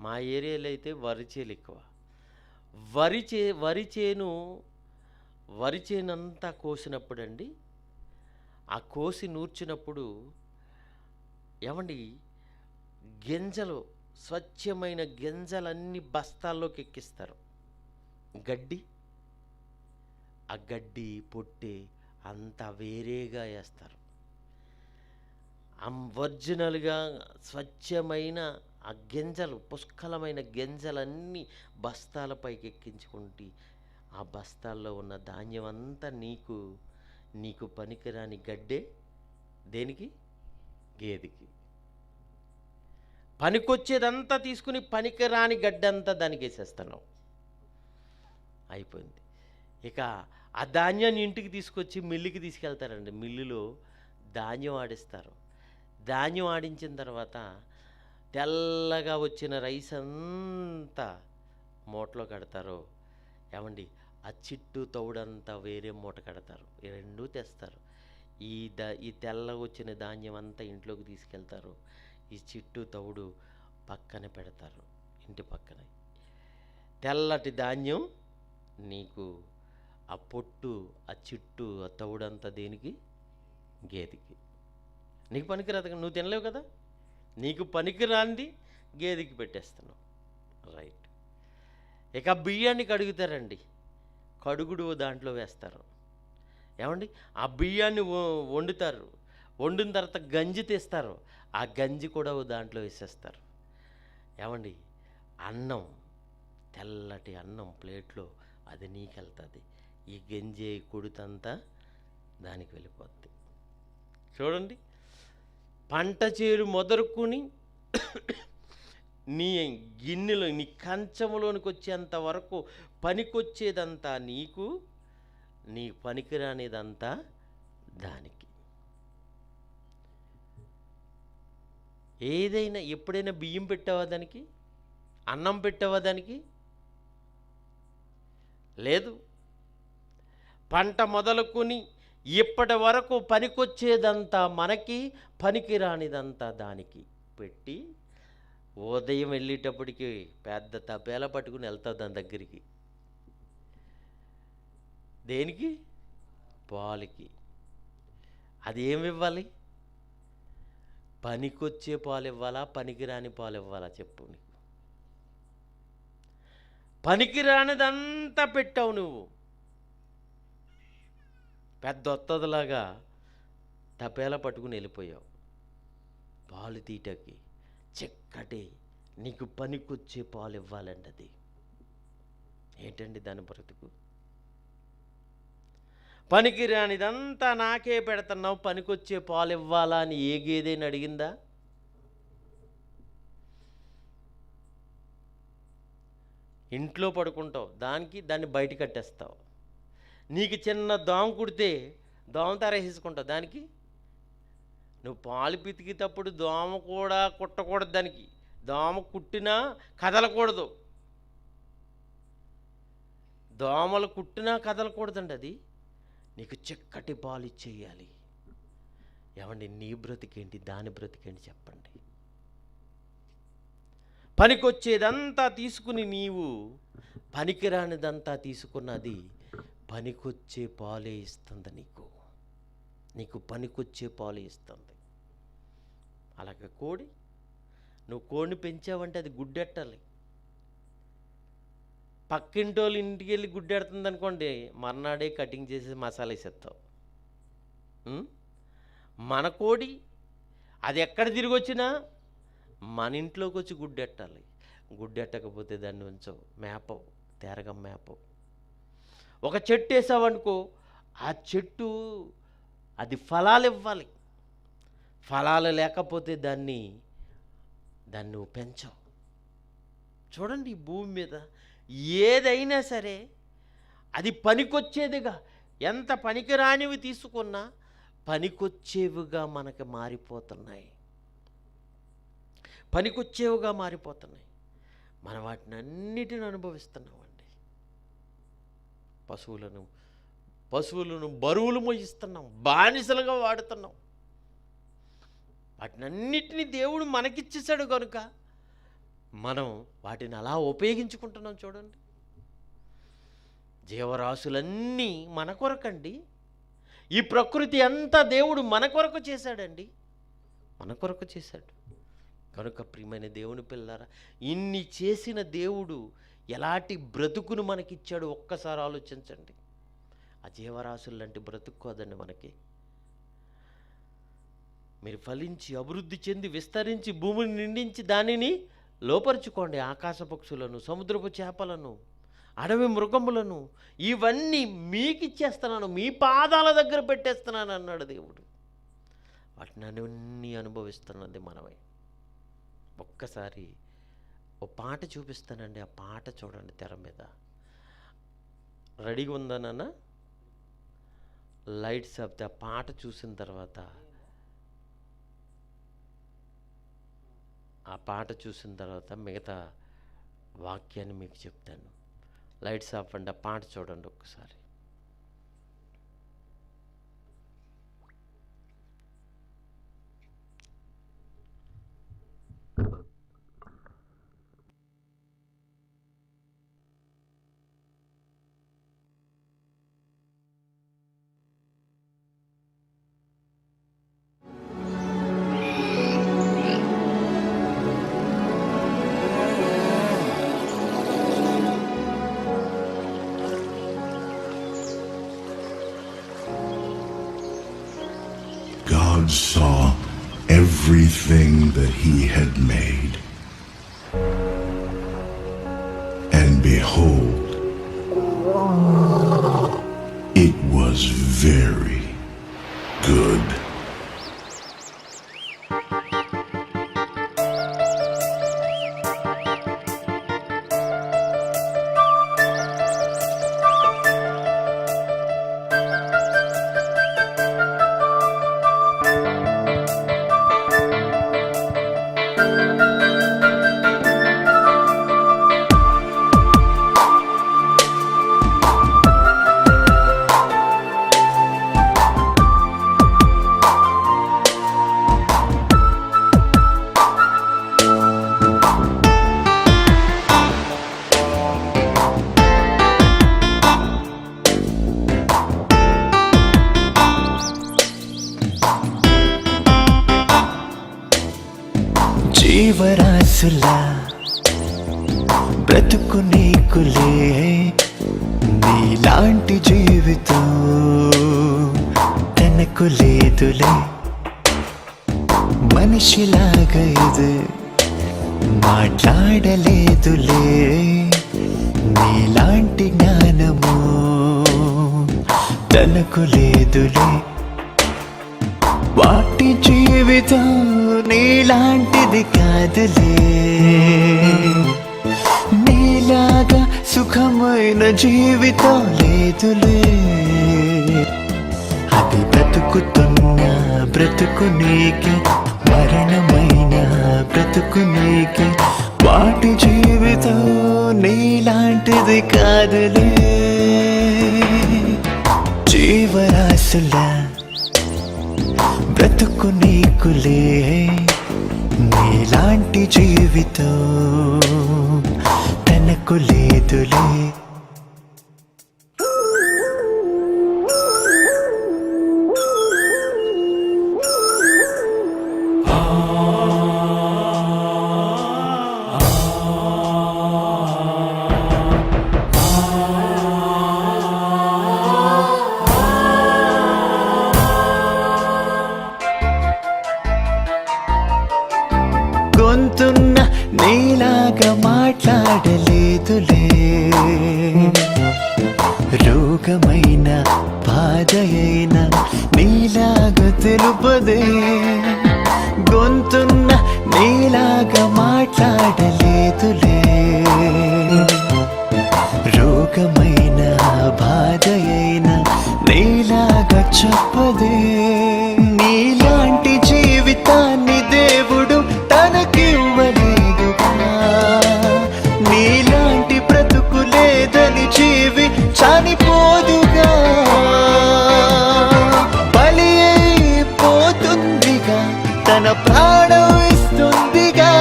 మా ఏరియాలో అయితే వరి చేలు ఎక్కువ. వరి చేను అంతా కోసినప్పుడు అండి, ఆ కోసి నూర్చినప్పుడు ఏమండి గింజలు, స్వచ్ఛమైన గింజలన్నీ బస్తాల్లోకి ఎక్కిస్తారు. ఆ గడ్డి పొట్టి అంతా వేరేగా వేస్తారు. ఒరిజినల్గా స్వచ్ఛమైన ఆ గింజలు, పుష్కలమైన గింజలన్నీ బస్తాలపైకి ఎక్కించుకుంటే ఆ బస్తాల్లో ఉన్న ధాన్యం అంతా నీకు పనికిరాని గడ్డే. దేనికి? గేదెకి. పనికొచ్చేదంతా తీసుకుని పనికిరాని గడ్డంతా దానికి వేసేస్తున్నావు. అయిపోయింది. ఇక ఆ ధాన్యాన్ని ఇంటికి తీసుకొచ్చి మిల్లుకి తీసుకెళ్తారండి. మిల్లులో ధాన్యం ఆడిస్తారు. ధాన్యం ఆడించిన తర్వాత తెల్లగా వచ్చిన రైస్ అంతా మూటలో కడతారు. ఏమండి, ఆ చిట్టు తౌడంతా వేరే మూట కడతారు. ఈ రెండూ తెస్తారు. ఈ తెల్లగా వచ్చిన ధాన్యం అంతా ఇంట్లోకి తీసుకెళ్తారు. ఈ చిట్టు తౌడు పక్కన పెడతారు, ఇంటి పక్కన. తెల్లటి ధాన్యం నీకు, ఆ పొట్టు, ఆ చిట్టు, ఆ తౌడంతా దేనికి? గేదెకి. నీకు పనికిరాదు కదా, నువ్వు తినలేవు కదా, నీకు పనికిరాంది గేదెకి పెట్టేస్తున్నావు. రైట్. ఇక బియ్యాన్ని కడుగుతారండి. కడుగుడు దాంట్లో వేస్తారు. ఏమండి, ఆ బియ్యాన్ని వండుతారు. వండిన తర్వాత గంజి తీస్తారు. ఆ గంజి కూడా దాంట్లో వేసేస్తారు. ఏమండి, అన్నం, తెల్లటి అన్నం ప్లేట్లో, అది నీకు వెళ్తుంది. ఈ గంజి కుడితంతా దానికి వెళ్ళిపోద్ది. చూడండి, పంట చేరు మొదలుకొని నీ గిన్నెలో, నీ కంచంలోనికి వచ్చేంత వరకు పనికొచ్చేదంతా నీకు, నీ పనికిరానిదంతా దానికి. ఏదైనా ఎప్పుడైనా బియ్యం పెట్టావా దానికి? అన్నం పెట్టావా దానికి? లేదు. పంట మొదలుకొని ఇప్పటి వరకు పనికొచ్చేదంతా మనకి, పనికిరానిదంతా దానికి పెట్టి, ఉదయం వెళ్ళేటప్పటికి పెద్ద తపేలా పట్టుకుని వెళ్తావు దాని దగ్గరికి. దేనికి? పాలకి. అది ఏమి ఇవ్వాలి? పనికొచ్చే పాలు ఇవ్వాలా, పనికిరాని పాలు ఇవ్వాలా చెప్పు? నీకు పనికిరానిదంతా పెట్టావు నువ్వు. పెద్ద ఒత్తదిలాగా తపేలా పట్టుకుని వెళ్ళిపోయావు పాలు తీయటానికి. చక్కటి నీకు పనికొచ్చే పాలు ఇవ్వాలండి. అది ఏంటండి దాని బ్రతుకు? పనికిరానిదంతా నాకే పెడుతున్నావు, పనికొచ్చే పాలు ఇవ్వాలా అని ఏ గేదెని అడిగిందా? ఇంట్లో పడుకుంటావు, దాన్ని బయట కట్టేస్తావు. నీకు చిన్న దోమ కుడితే దోమ తరేసేసుకుంటావు దానికి. నువ్వు పాలు పితికేటప్పుడు దోమ కూడా కుట్టకూడదు దానికి. దోమ కుట్టినా కదలకూడదు. దోమలు కుట్టినా కదలకూడదండి. అది నీకు చక్కటి పాలు ఇచ్చేయాలి. ఏమండి, నీ బ్రతికేంటి, దాని బ్రతికేంటి చెప్పండి? పనికొచ్చేదంతా తీసుకుని నీవు పనికిరానిదంతా తీసుకున్నది పనికొచ్చే పాలే ఇస్తుంది నీకు పనికొచ్చే పాలు ఇస్తుంది. అలాగే కోడి, నువ్వు కోడిని పెంచావంటే అది గుడ్డెట్టాలి. పక్కింటోళ్ళు ఇంటికి వెళ్ళి గుడ్డెడుతుంది అనుకోండి, మర్నాడే కటింగ్ చేసి మసాలా వేసేస్తావు. మన కోడి అది ఎక్కడ తిరిగి వచ్చినా మన ఇంట్లోకి వచ్చి గుడ్డెట్టాలి. గుడ్డెట్టకపోతే దాన్ని ఉంచవు, మేపవు, తేరగం మేపవు. ఒక చెట్టు వేసావనుకో, ఆ చెట్టు అది ఫలాలు ఇవ్వాలి. ఫలాలు లేకపోతే దాన్ని నువ్వు పెంచవు. చూడండి, ఈ భూమి మీద ఏదైనా సరే అది పనికొచ్చేదిగా. ఎంత పనికిరానివి తీసుకున్నా పనికొచ్చేవిగా మనకు మారిపోతున్నాయి. పనికొచ్చేవిగా మారిపోతున్నాయి. మనం వాటిని అన్నిటిని అనుభవిస్తున్నామండి. పశువులను బరువులు మోయిస్తున్నాం, బానిసలుగా వాడుతున్నాం. వాటిని అన్నిటినీ దేవుడు మనకిచ్చేసాడు కనుక మనం వాటిని అలా ఉపయోగించుకుంటున్నాం. చూడండి, జీవరాశులన్నీ మన కొరకండి. ఈ ప్రకృతి అంతా దేవుడు మన కొరకు చేశాడండి, మన కొరకు చేశాడు. కనుక ప్రియమైన దేవుని పిల్లారా, ఇన్ని చేసిన దేవుడు ఎలాంటి బ్రతుకును మనకిచ్చాడు ఒక్కసారి ఆలోచించండి. ఆ జీవరాశులు లాంటి బ్రతుకు కాదండి మనకి. మీరు ఫలించి అభివృద్ధి చెంది విస్తరించి భూమిని నిండించి దానిని లోపరుచుకోండి. ఆకాశ పక్షులను, సముద్రపు చేపలను, అడవి మృగములను ఇవన్నీ మీకు ఇచ్చేస్తున్నాను, మీ పాదాల దగ్గర పెట్టేస్తున్నాను అన్నాడు దేవుడు. వాటిని అన్నీ అనుభవిస్తున్నది మనమే. ఒక్కసారి ఓ పాట చూపిస్తానండి, ఆ పాట చూడండి తెర మీద. రెడీగా ఉందా నాన్న? లైట్స్ ఆపితే ఆ పాట చూసిన తర్వాత మిగతా వాక్యాన్ని మీకు చెప్తాను. లైట్స్ ఆపండి, ఆ పాట చూడండి ఒక్కసారి. God saw everything that he had made, and behold, it was very good. జీవరాశులా బ్రతుకు నీకులే, నీలాంటి జీవితం తనకు లేదులే. మనిషిలాగా ఇది మాట్లాడలేదులే, నీలాంటి జ్ఞానము తనకు లేదులే. వాటి జీవితం నీలాంటిది కాదులే, నీలాగా సుఖమైన జీవితం లేదులే. అది బ్రతుకుతున్న బ్రతుకు నీకే, మరణమైన బ్రతుకు నీకే. వాటి జీవితం నీలాంటిది కాదులే. జీవరాశులా బ్రతుకు నీకులే, నీలాంటి జీవితం తనకు లేదులే. గొంతున్న నీలాగా మాట్లాడలేదులే, రోగమైన బాధ అయిన నీలాగా తెలుపదే. గొంతున్న నీలాగా మాట్లాడలేదులే, రోగమైన బాధ అయిన నీలాగా చెప్పదే. నీలాంటి జీవితాన్ని దేవుడు తనకివ్వలేదుగా, నీలాంటి బ్రతుకు లేదని జీవి చనిపోదుగా. బలి అయిపోతుందిగా, తన ప్రాణం ఇస్తుందిగా,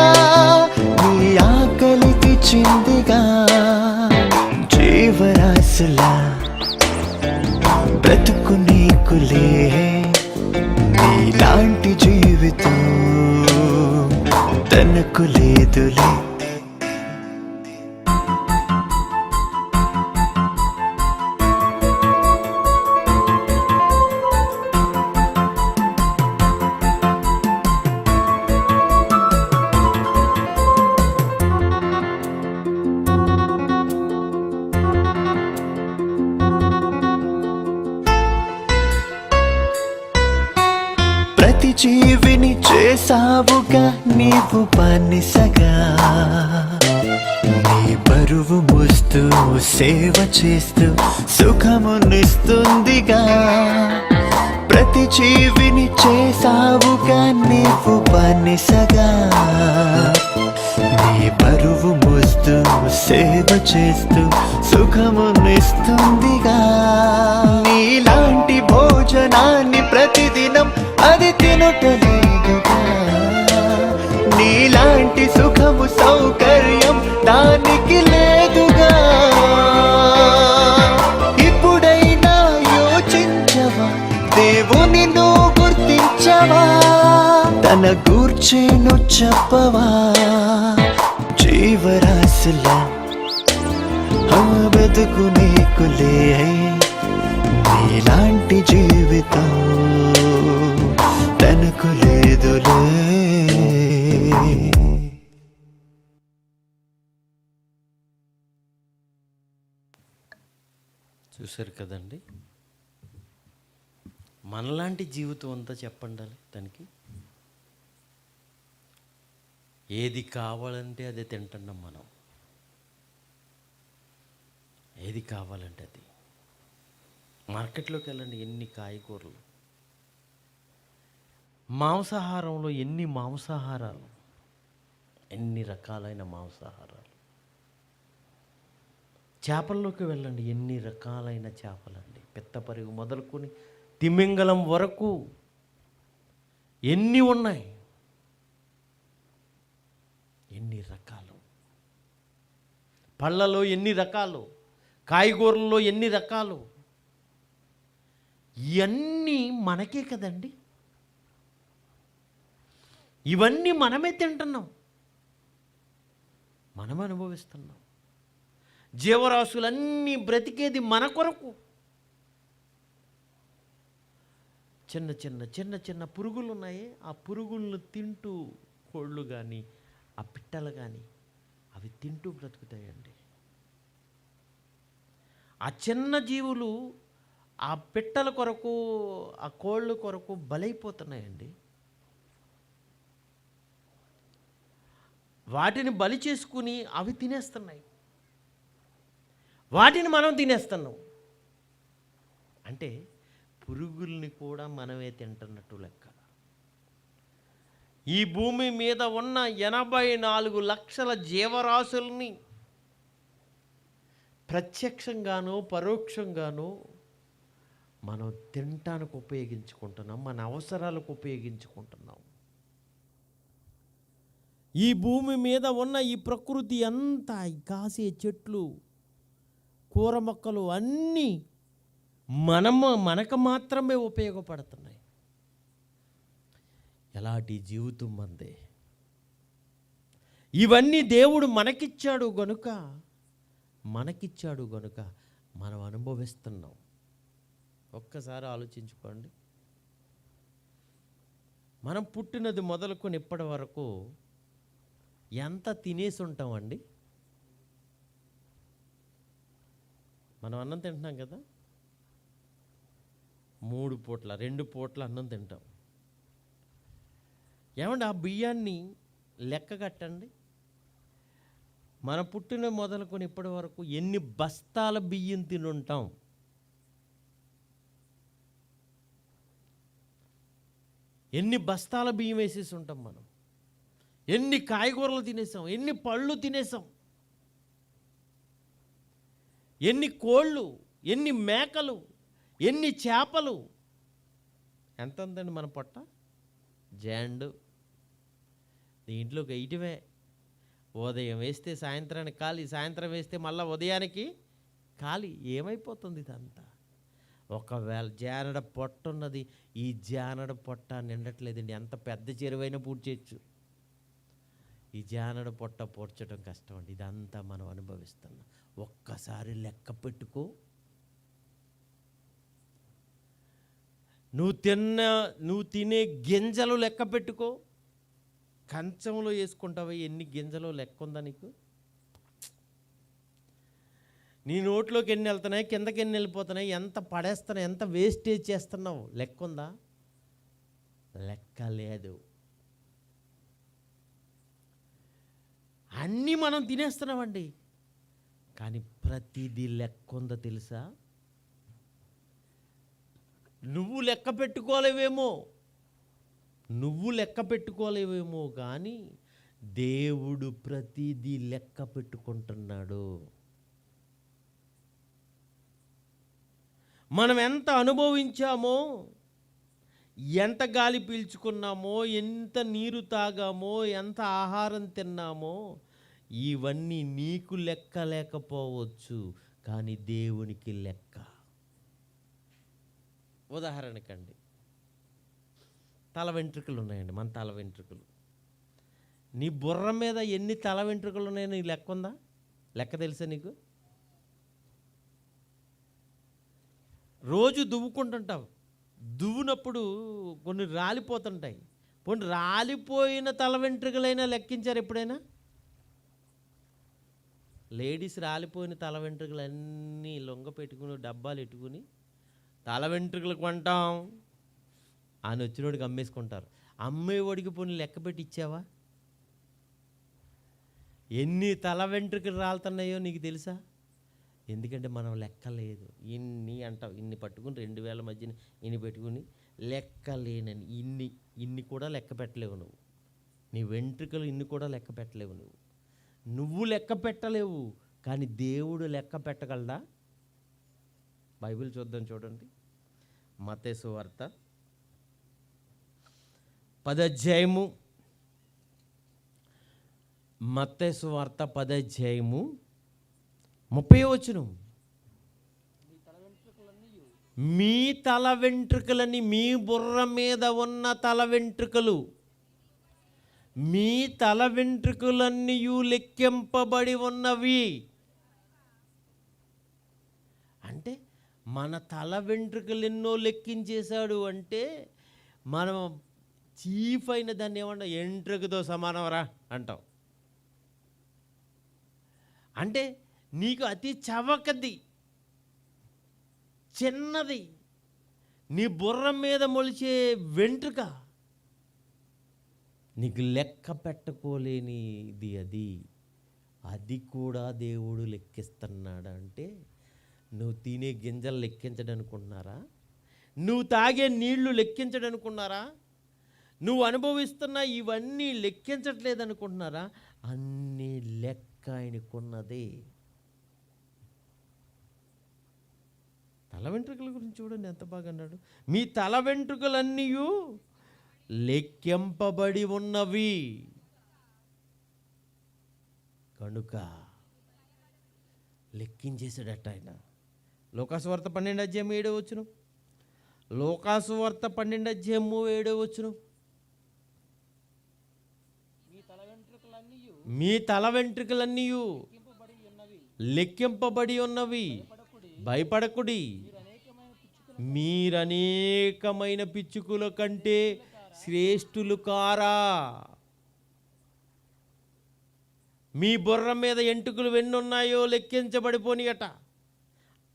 నీ ఆకలి తీర్చిందిగా. జీవరాశులా బ్రతుకు నీకులే, నీలాంటి జీవితం తనకు లేదులే. ప్రతి జీవిని చేసావుగా నీవు బానిసగా, నీ బరువు మోస్తూ సేవ చేస్తూ సుఖమునిస్తుందిగా. ప్రతి జీవిని చేసావుగా నీవు బానిసగా. నీ బరువు మోస్తూ సేవ చేస్తూ సుఖమునిస్తుందిగా. నీలాంటి భోజనాన్ని ప్రతిదినం అది తినుటలేదుగా. నీలాంటి సుఖము సౌకర్యం దానికి లేదుగా. ఇప్పుడైనా యోచించవా, దేవుని నువ్వు గుర్తించవా, తన గూర్చేను చెప్పవా. జీవరాశులా బతుకు నీకులే, నీలాంటి జీవితం తనకు లేదులే. చూశారు కదండి, మనలాంటి జీవితం అంతా చెప్పండి తనకి. ఏది కావాలంటే అదే తింటున్నాం మనం. ఏది కావాలంటే అది. మార్కెట్లోకి వెళ్ళండి, ఎన్ని కాయగూరలు, మాంసాహారంలో ఎన్ని మాంసాహారాలు, ఎన్ని రకాలైన మాంసాహారాలు. చేపల్లోకి వెళ్ళండి, ఎన్ని రకాలైన చేపలండి. పిత్తపరిగు మొదలుకొని తిమింగలం వరకు ఎన్ని ఉన్నాయి, ఎన్ని రకాలు. పళ్ళలో ఎన్ని రకాలు, కాయగూరల్లో ఎన్ని రకాలు. ఇవన్నీ మనకే కదండి. ఇవన్నీ మనమే తింటున్నాం, మనం అనుభవిస్తున్నాం. జీవరాశులన్నీ బ్రతికేది మన కొరకు. చిన్న చిన్న చిన్న చిన్న పురుగులు ఉన్నాయి, ఆ పురుగులను తింటూ కోళ్ళు కానీ ఆ పిట్టలు కానీ అవి తింటూ బ్రతుకుతాయండి. ఆ చిన్న జీవులు ఆ పిట్టల కొరకు ఆ కోళ్ళ కొరకు బలైపోతున్నాయండి. వాటిని బలి చేసుకుని అవి తినేస్తున్నాయి, వాటిని మనం తినేస్తున్నాం. అంటే పురుగుల్ని కూడా మనమే తింటున్నట్టు లెక్క. ఈ భూమి మీద ఉన్న 84 లక్షల జీవరాశుల్ని ప్రత్యక్షంగానో పరోక్షంగానో మనం తినటానికి ఉపయోగించుకుంటున్నాం, మన అవసరాలకు ఉపయోగించుకుంటున్నాం. ఈ భూమి మీద ఉన్న ఈ ప్రకృతి అంతా, ఈ కాసే చెట్లు, కూర మొక్కలు అన్నీ మనకు మాత్రమే ఉపయోగపడుతున్నాయి. ఎలాంటి జీవితం మందే. ఇవన్నీ దేవుడు మనకిచ్చాడు గనుక మనం అనుభవిస్తున్నాం. ఒక్కసారి ఆలోచించుకోండి. మనం పుట్టినది మొదలుకొని ఇప్పటి వరకు ఎంత తినేసి ఉంటామండి. మనం అన్నం తింటున్నాం కదా, 3 పూట్ల 2 పూట్ల అన్నం తింటాం. ఏమండి, ఆ బియ్యాన్ని లెక్క కట్టండి. మన పుట్టిన మొదలుకొని ఇప్పటి వరకు ఎన్ని బస్తాల బియ్యం తినుంటాం. ఎన్ని బస్తాల బియ్యం వేసేసి ఉంటాం మనం. ఎన్ని కాయగూరలు తినేసాం, ఎన్ని పళ్ళు తినేసాం, ఎన్ని కోళ్ళు, ఎన్ని మేకలు, ఎన్ని చేపలు. ఎంత ఉందండి మన పొట్ట? జాండు. దీంట్లోకి వేయటమే. ఉదయం వేస్తే సాయంత్రానికి ఖాళీ, సాయంత్రం వేస్తే మళ్ళీ ఉదయానికి ఖాళీ. ఏమైపోతుంది ఇదంతా? ఒకవేళ జానడ పొట్ట ఉన్నది, ఈ జానడ పొట్ట నిండట్లేదండి. ఎంత పెద్ద చెరువైనా పూడ్చేయచ్చు, ఈ జానడ పొట్ట పూడ్చడం కష్టం అండి. ఇదంతా మనం అనుభవిస్తున్నాం. ఒక్కసారి లెక్క పెట్టుకో. నువ్వు తినే గింజలు లెక్క పెట్టుకో. కంచంలో వేసుకుంటావా ఎన్ని గింజలు లెక్క ఉందా నీకు? నీ నోట్లోకి ఎన్ని వెళ్తున్నాయి, కిందకి ఎన్ని వెళ్ళిపోతున్నాయి, ఎంత పడేస్తున్నావు, ఎంత వేస్టేజ్ చేస్తున్నావు లెక్క ఉందా? లెక్క లేదు. అన్నీ మనం తినేస్తున్నామండి. కానీ ప్రతిదీ లెక్క ఉందో తెలుసా? నువ్వు లెక్క పెట్టుకోలేవేమో కానీ దేవుడు ప్రతిదీ లెక్క పెట్టుకుంటున్నాడు. మనం ఎంత అనుభవించామో, ఎంత గాలి పీల్చుకున్నామో, ఎంత నీరు తాగామో, ఎంత ఆహారం తిన్నామో, ఇవన్నీ నీకు లెక్క లేకపోవచ్చు, కానీ దేవునికి లెక్క. ఉదాహరణకండి, తల వెంట్రుకలు ఉన్నాయండి. మన తల వెంట్రుకలు, నీ బుర్ర మీద ఎన్ని తల వెంట్రుకలు ఉన్నాయో నీ లెక్క ఉందా? లెక్క తెలుసా నీకు? రోజు దువ్వుకుంటుంటావు, దువ్వునప్పుడు కొన్ని రాలిపోతుంటాయి. పోనీ రాలిపోయిన తల వెంట్రుకలైనా లెక్కించారు ఎప్పుడైనా? లేడీస్ రాలిపోయిన తల వెంట్రుకలు అన్నీ లొంగ పెట్టుకుని డబ్బాలు పెట్టుకుని తల వెంట్రుకలు కొంటాం అని వచ్చినోడికి అమ్మేసుకుంటారు. అమ్మేవాడికి పోనీ లెక్క పెట్టి ఇచ్చావా? ఎన్ని తల వెంట్రుకలు రాలుతున్నాయో నీకు తెలుసా? ఎందుకంటే మనం లెక్క లేదు. ఇన్ని అంటావు, ఇన్ని పట్టుకుని 2000 మధ్యన ఇన్ని పెట్టుకుని లెక్క లేనని ఇన్ని కూడా లెక్క పెట్టలేవు నువ్వు. నీ వెంట్రుకలు ఇన్ని కూడా లెక్క పెట్టలేవు నువ్వు లెక్క పెట్టలేవు, కానీ దేవుడు లెక్క పెట్టగలడా? బైబిల్ చూద్దాం, చూడండి. మత్తయి సువార్త 10వ అధ్యాయము, మత్తయి సువార్త 10వ అధ్యాయము 30వ వచనం. మీ తల వెంట్రుకలని, మీ బుర్ర మీద ఉన్న తల వెంట్రుకలు, మీ తల వెంట్రుకలన్నీ లెక్కింపబడి ఉన్నవి. అంటే మన తల వెంట్రుకలు ఎన్నో లెక్కించేశాడు అంటే మనం చీఫ్ అయిన దాన్ని ఏమన్నా ఎంట్రుకతో సమానవరా అంటాం. అంటే నీకు అతి చవకది, చిన్నది, నీ బుర్ర మీద మొలిచే వెంట్రుక నీకు లెక్క పెట్టుకోలేనిది. అది కూడా దేవుడు లెక్కిస్తున్నాడు. అంటే నువ్వు తినే గింజలు లెక్కించడం అనుకుంటున్నారా? నువ్వు తాగే నీళ్లు లెక్కించడం అనుకున్నారా? నువ్వు అనుభవిస్తున్న ఇవన్నీ లెక్కించట్లేదు అనుకుంటున్నారా? అన్నీ లెక్క ఆయనకున్నదే. తల వెంట్రుకల గురించి చూడండి ఎంత బాగా అన్నాడు. మీ తల వెంట్రుకలన్నీ లెక్కింపబడి ఉన్నవి కనుక లెక్కించేసాడట ఆయన. లోకాసువార్త 12వ అధ్యాయం 7వ వచనం. లోకాసువార్త 12వ అధ్యాయం 7వ వచనం. మీ తల వెంట్రుకలన్నీ లెక్కింపబడి ఉన్నవి, భయపడకుడి, మీరనేకమైన పిచ్చుకుల కంటే శ్రేష్ఠులు కారా. మీ బుర్ర మీద ఎంట్రుకలు ఎన్నున్నాయో లెక్కించబడిపోనియట.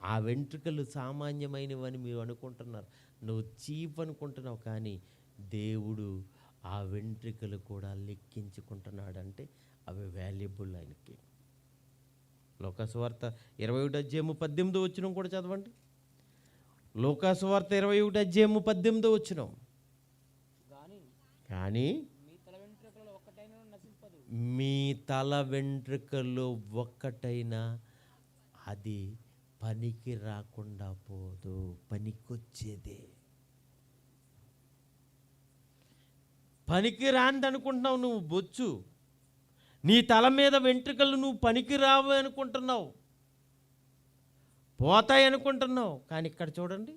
ఆ వెంట్రుకలు సామాన్యమైనవని మీరు అనుకుంటున్నారు, నువ్వు చీప్ అనుకుంటున్నావు, కానీ దేవుడు ఆ వెంట్రుకలు కూడా లెక్కించుకుంటున్నాడు. అంటే అవి వాల్యుబుల్ ఆయనకి. లోకాసువార్త 21వ అధ్యాయం 18వ వచనం కూడా చదవండి. లోకాసువార్త 21వ అధ్యాయం 18వ వచనం. కానీ మీ తల వెంట్రుకల్లో ఒక్కటైనా అది పనికి రాకుండా పోదు, పనికొచ్చేదే. పనికి రాందనుకుంటున్నావు నువ్వు బొచ్చు. నీ తల మీద వెంట్రుకలు నువ్వు పనికి రావు అనుకుంటున్నావు, పోతాయి అనుకుంటున్నావు. కానీ ఇక్కడ చూడండి,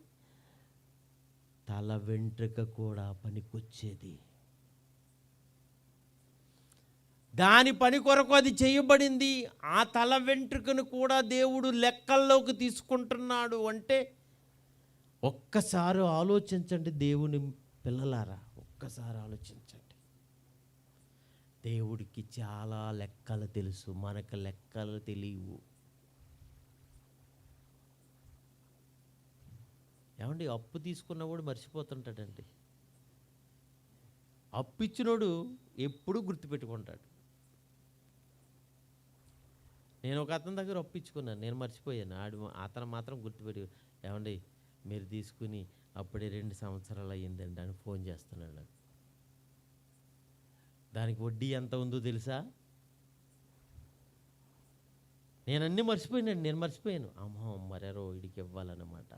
తల వెంట్రుక కూడా పనికొచ్చేది. దాని పని కొరకు అది చేయబడింది. ఆ తల వెంట్రుకను కూడా దేవుడు లెక్కల్లోకి తీసుకుంటున్నాడు. అంటే ఒక్కసారి ఆలోచించండి దేవుని పిల్లలారా, ఒక్కసారి ఆలోచించండి. దేవుడికి చాలా లెక్కలు తెలుసు, మనకు లెక్కలు తెలియవు. ఏమండి, అప్పు తీసుకున్నవాడు మర్చిపోతుంటాడండి. అప్పు ఇచ్చినోడు ఎప్పుడూ గుర్తుపెట్టుకుంటాడు. నేను ఒక అతని దగ్గర ఒప్పించుకున్నాను, నేను మర్చిపోయాను. అతను మాత్రం గుర్తుపెట్టి, ఏమండి మీరు తీసుకుని అప్పుడే 2 సంవత్సరాలు అయ్యిందండి అని ఫోన్ చేస్తున్నాడు నాకు. దానికి వడ్డీ ఎంత ఉందో తెలుసా? నేను అన్నీ మర్చిపోయానండి, నేను మర్చిపోయాను. అమ్మో మరెరో వీడికి ఇవ్వాలన్నమాట.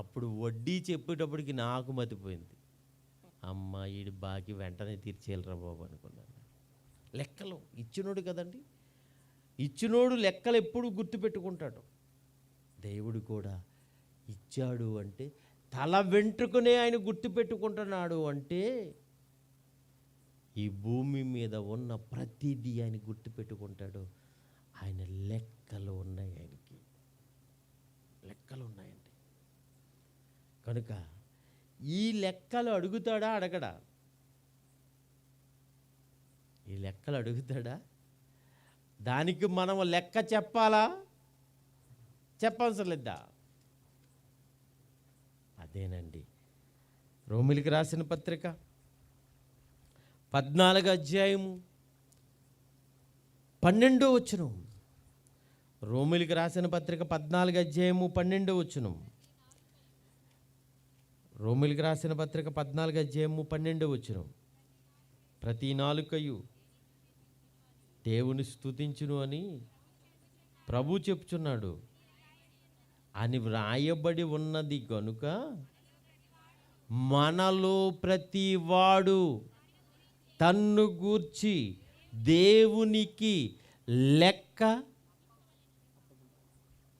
అప్పుడు వడ్డీ చెప్పేటప్పటికి నాకు మతిపోయింది. అమ్మ వీడి బాకీ వెంటనే తీర్చేయాలిరా బాబు అనుకున్నాను. లెక్కలు ఇచ్చినోడు కదండి, ఇచ్చినోడు లెక్కలు ఎప్పుడు గుర్తుపెట్టుకుంటాడు. దేవుడు కూడా ఇచ్చాడు అంటే తల వెంట్రుకనే ఆయన గుర్తుపెట్టుకుంటున్నాడు అంటే ఈ భూమి మీద ఉన్న ప్రతిదీ ఆయన గుర్తుపెట్టుకుంటాడు. ఆయన లెక్కలు ఉన్నాయి, ఆయనకి లెక్కలు ఉన్నాయండి. కనుక ఈ లెక్కలు అడుగుతాడా అడగడా? ఈ లెక్కలు అడుగుతాడా? దానికి మనం లెక్క చెప్పాలా? చెప్పవసరం లేదా? అదేనండి రోమిలికి రాసిన పత్రిక 14వ అధ్యాయము 12వ వచనం. రోమిలికి రాసిన పత్రిక 14వ అధ్యాయము 12వ వచనం. రోమిలికి రాసిన పత్రిక 14వ అధ్యాయము 12వ వచనం. ప్రతి నాలుకయు దేవుని స్తుతించును అని ప్రభు చెప్తున్నాడు అని వ్రాయబడి ఉన్నది గనుక మనలో ప్రతి వాడు తన్ను గూర్చి దేవునికి లెక్క,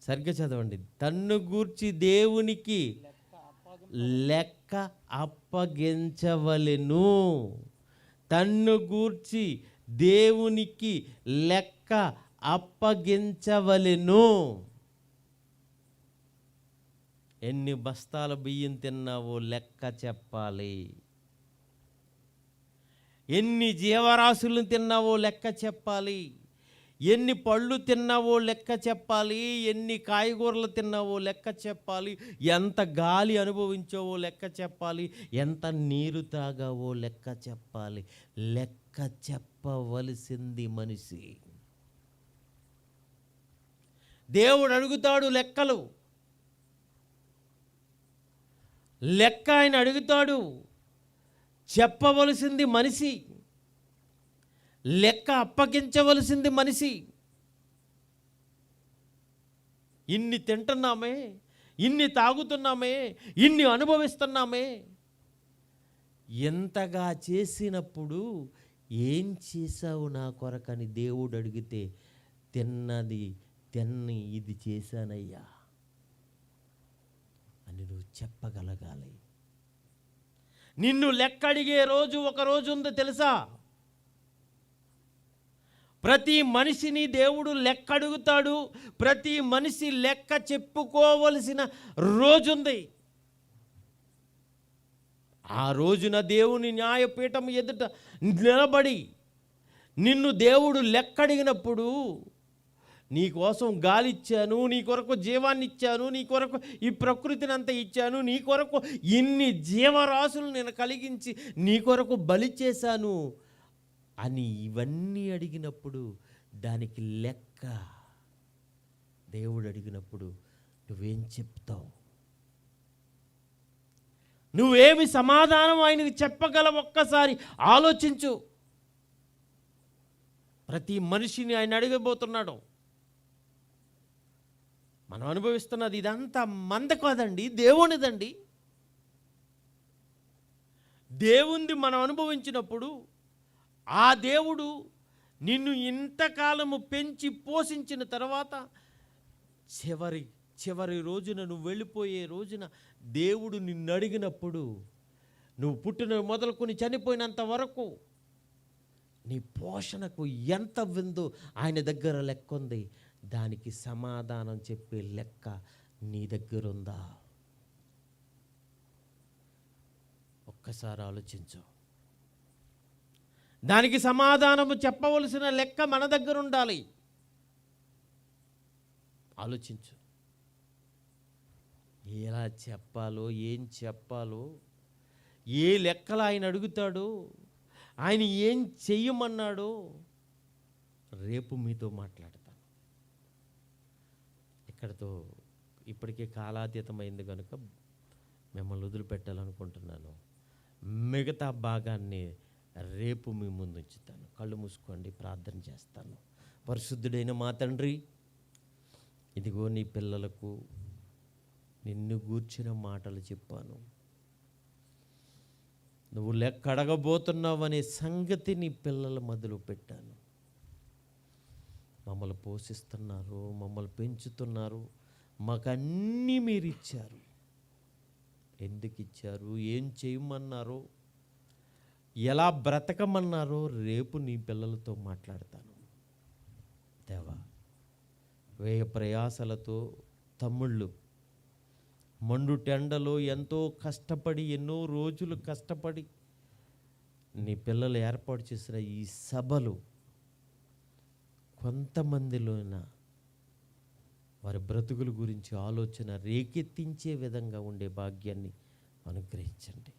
సరిగ్గా చదవండి, తన్ను గూర్చి దేవునికి లెక్క అప్పగించవలెను. తన్ను గూర్చి దేవునికి లెక్క అప్పగించవలెను. ఎన్ని బస్తాల బియ్యం తిన్నావో లెక్క చెప్పాలి. ఎన్ని జీవరాశులను తిన్నావో లెక్క చెప్పాలి. ఎన్ని పళ్ళు తిన్నావో లెక్క చెప్పాలి. ఎన్ని కాయగూరలు తిన్నావో లెక్క చెప్పాలి. ఎంత గాలి అనుభవించావో లెక్క చెప్పాలి. ఎంత నీరు తాగావో లెక్క చెప్పాలి. లెక్క చెప్పవలసింది మనిషి. దేవుడు అడుగుతాడు లెక్కలు. లెక్క ఆయన అడుగుతాడు, చెప్పవలసింది మనిషి. లెక్క అప్పగించవలసింది మనిషి. ఇన్ని తింటున్నామే, ఇన్ని తాగుతున్నామే, ఇన్ని అనుభవిస్తున్నామే, ఎంతగా చేసినప్పుడు ఏం చేశావు నా కొరకని దేవుడు అడిగితే తిన్ని ఇది చేశానయ్యా అని నువ్వు చెప్పగలగాలి. నిన్ను లెక్క అడిగే రోజు ఒక రోజు ఉందో తెలుసా? ప్రతి మనిషిని దేవుడు లెక్క అడుగుతాడు. ప్రతి మనిషి లెక్క చెప్పుకోవలసిన రోజుంది. ఆ రోజున దేవుని న్యాయపీఠం ఎదుట నిలబడి నిన్ను దేవుడు లెక్క అడిగినప్పుడు, నీ కోసం గాలి ఇచ్చాను, నీ కొరకు జీవాన్ని ఇచ్చాను, నీ కొరకు ఈ ప్రకృతిని అంతా ఇచ్చాను, నీ కొరకు ఇన్ని జీవరాశులు నేను కలిగించి నీ కొరకు బలి చేశాను అని ఇవన్నీ అడిగినప్పుడు దానికి లెక్క దేవుడు అడిగినప్పుడు నువ్వేం చెప్తావు? నువ్వేమి సమాధానం ఆయనకి చెప్పగలవు? ఒక్కసారి ఆలోచించు. ప్రతి మనిషిని ఆయన అడగబోతున్నాడు. మనం అనుభవిస్తున్నది ఇదంతా మంద కాదండి, దేవునిదండి. దేవుంది మనం అనుభవించినప్పుడు ఆ దేవుడు నిన్ను ఇంతకాలము పెంచి పోషించిన తర్వాత చివరి రోజున నువ్వు వెళ్ళిపోయే రోజున దేవుడు నిన్ను అడిగినప్పుడు, నువ్వు పుట్టిన మొదలుకొని చనిపోయినంత వరకు నీ పోషణకు ఎంత విందో ఆయన దగ్గర లెక్క ఉంది. దానికి సమాధానం చెప్పే లెక్క నీ దగ్గర ఉందా? ఒక్కసారి ఆలోచించు. దానికి సమాధానము చెప్పవలసిన లెక్క మన దగ్గర ఉండాలి. ఆలోచించు. ఎలా చెప్పాలో, ఏం చెప్పాలో, ఏ లెక్కలు ఆయన అడుగుతాడో, ఆయన ఏం చెయ్యమన్నాడో రేపు మీతో మాట్లాడతాను. ఇక్కడతో ఇప్పటికే కాలాతీతమైంది కనుక మిమ్మల్ని వదిలిపెట్టాలనుకుంటున్నాను. మిగతా భాగాన్ని రేపు మీ ముందు ఉంచుతాను. కళ్ళు మూసుకోండి, ప్రార్థన చేస్తాను. పరిశుద్ధుడైన మా తండ్రి, ఇదిగో నీ పిల్లలకు నిన్ను గూర్చిన మాటలు చెప్పాను. నువ్వు లెక్క అడగబోతున్నావు అనే సంగతి నీ పిల్లల మధ్యలో పెట్టాను. మమ్మల్ని పోషిస్తున్నారు, మమ్మల్ని పెంచుతున్నారు, మాకు అన్నీ మీరు ఇచ్చారు. ఎందుకు ఇచ్చారు, ఏం చేయమన్నారో, ఎలా బ్రతకమన్నారో రేపు నీ పిల్లలతో మాట్లాడతాను. దేవా, వ్యయ ప్రయాసలతో తమ్ముళ్ళు మండుటెండలో ఎంతో కష్టపడి, ఎన్నో రోజులు కష్టపడి నీ పిల్లలు ఏర్పాటు చేసిన ఈ సభలు కొంతమందిలోన వారి బ్రతుకుల గురించి ఆలోచన రేకెత్తించే విధంగా ఉండే భాగ్యాన్ని అనుగ్రహించండి.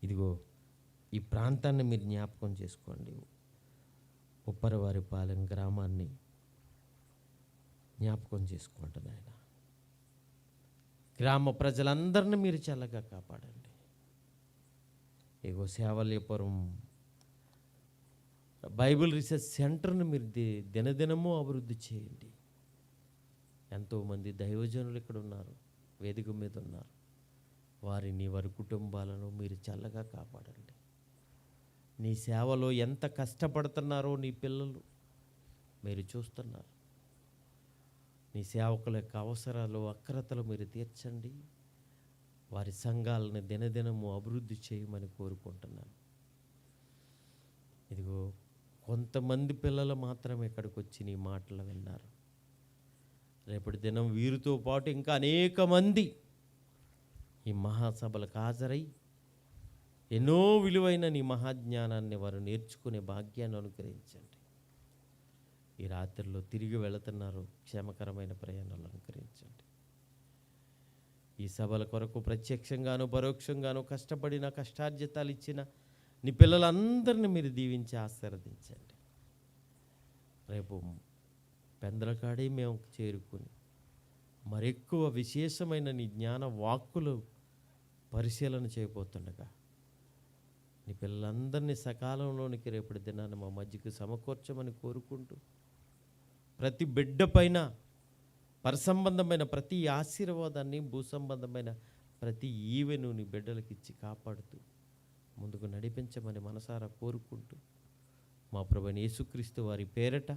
ఇదిగో ఈ ప్రాంతాన్ని మీరు జ్ఞాపకం చేసుకోండి. ఉప్పరవారిపాలెం గ్రామాన్ని జ్ఞాపకం చేసుకోండి నాయన. గ్రామ ప్రజలందరినీ మీరు చల్లగా కాపాడండి. ఇగో సేవల్యపురం బైబిల్ రీసెర్చ్ సెంటర్ని మీరు దినదినము అభివృద్ధి చేయండి. ఎంతోమంది దైవజనులు ఇక్కడ ఉన్నారు, వేదిక మీద ఉన్నారు. వారిని, వారి కుటుంబాలను మీరు చల్లగా కాపాడండి. నీ సేవలో ఎంత కష్టపడుతున్నారో నీ పిల్లలు మీరు చూస్తున్నారు. నీ సేవకుల యొక్క అవసరాలు, అక్రతలు మీరు తీర్చండి. వారి సంఘాలను దినదినము అభివృద్ధి చేయమని కోరుకుంటున్నాను. ఇదిగో కొంతమంది పిల్లలు మాత్రమే ఇక్కడికి వచ్చి నీ మాటలు విన్నారు. రేపటి దినం వీరితో పాటు ఇంకా అనేక మంది ఈ మహాసభలకు హాజరై ఎన్నో విలువైన నీ మహాజ్ఞానాన్ని వారు నేర్చుకునే భాగ్యాన్ని అనుగ్రహించండి. ఈ రాత్రిలో తిరిగి వెళుతున్నారు, క్షేమకరమైన ప్రయాణాలు అనుగ్రహించండి. ఈ సభల కొరకు ప్రత్యక్షంగాను పరోక్షంగాను కష్టపడిన, కష్టార్జితాలు ఇచ్చిన నీ పిల్లలందరినీ మీరు దీవించి ఆశీర్వదించండి. రేపు పెందలకాడే మేము చేరుకుని మరెక్కువ విశేషమైన నీ జ్ఞాన వాక్కులు పరిశీలన చేయబోతుండగా నీ పిల్లలందరినీ సకాలంలోనికి రేపటి దినాన్ని మా మధ్యకు సమకూర్చమని కోరుకుంటూ, ప్రతి బిడ్డ పైన పరసంబంధమైన ప్రతి ఆశీర్వాదాన్ని, భూసంబంధమైన ప్రతి ఈవెను నీ బిడ్డలకి ఇచ్చి కాపాడుతూ ముందుకు నడిపించమని మనసారా కోరుకుంటూ, మా ప్రభువైన యేసుక్రీస్తు వారి పేరట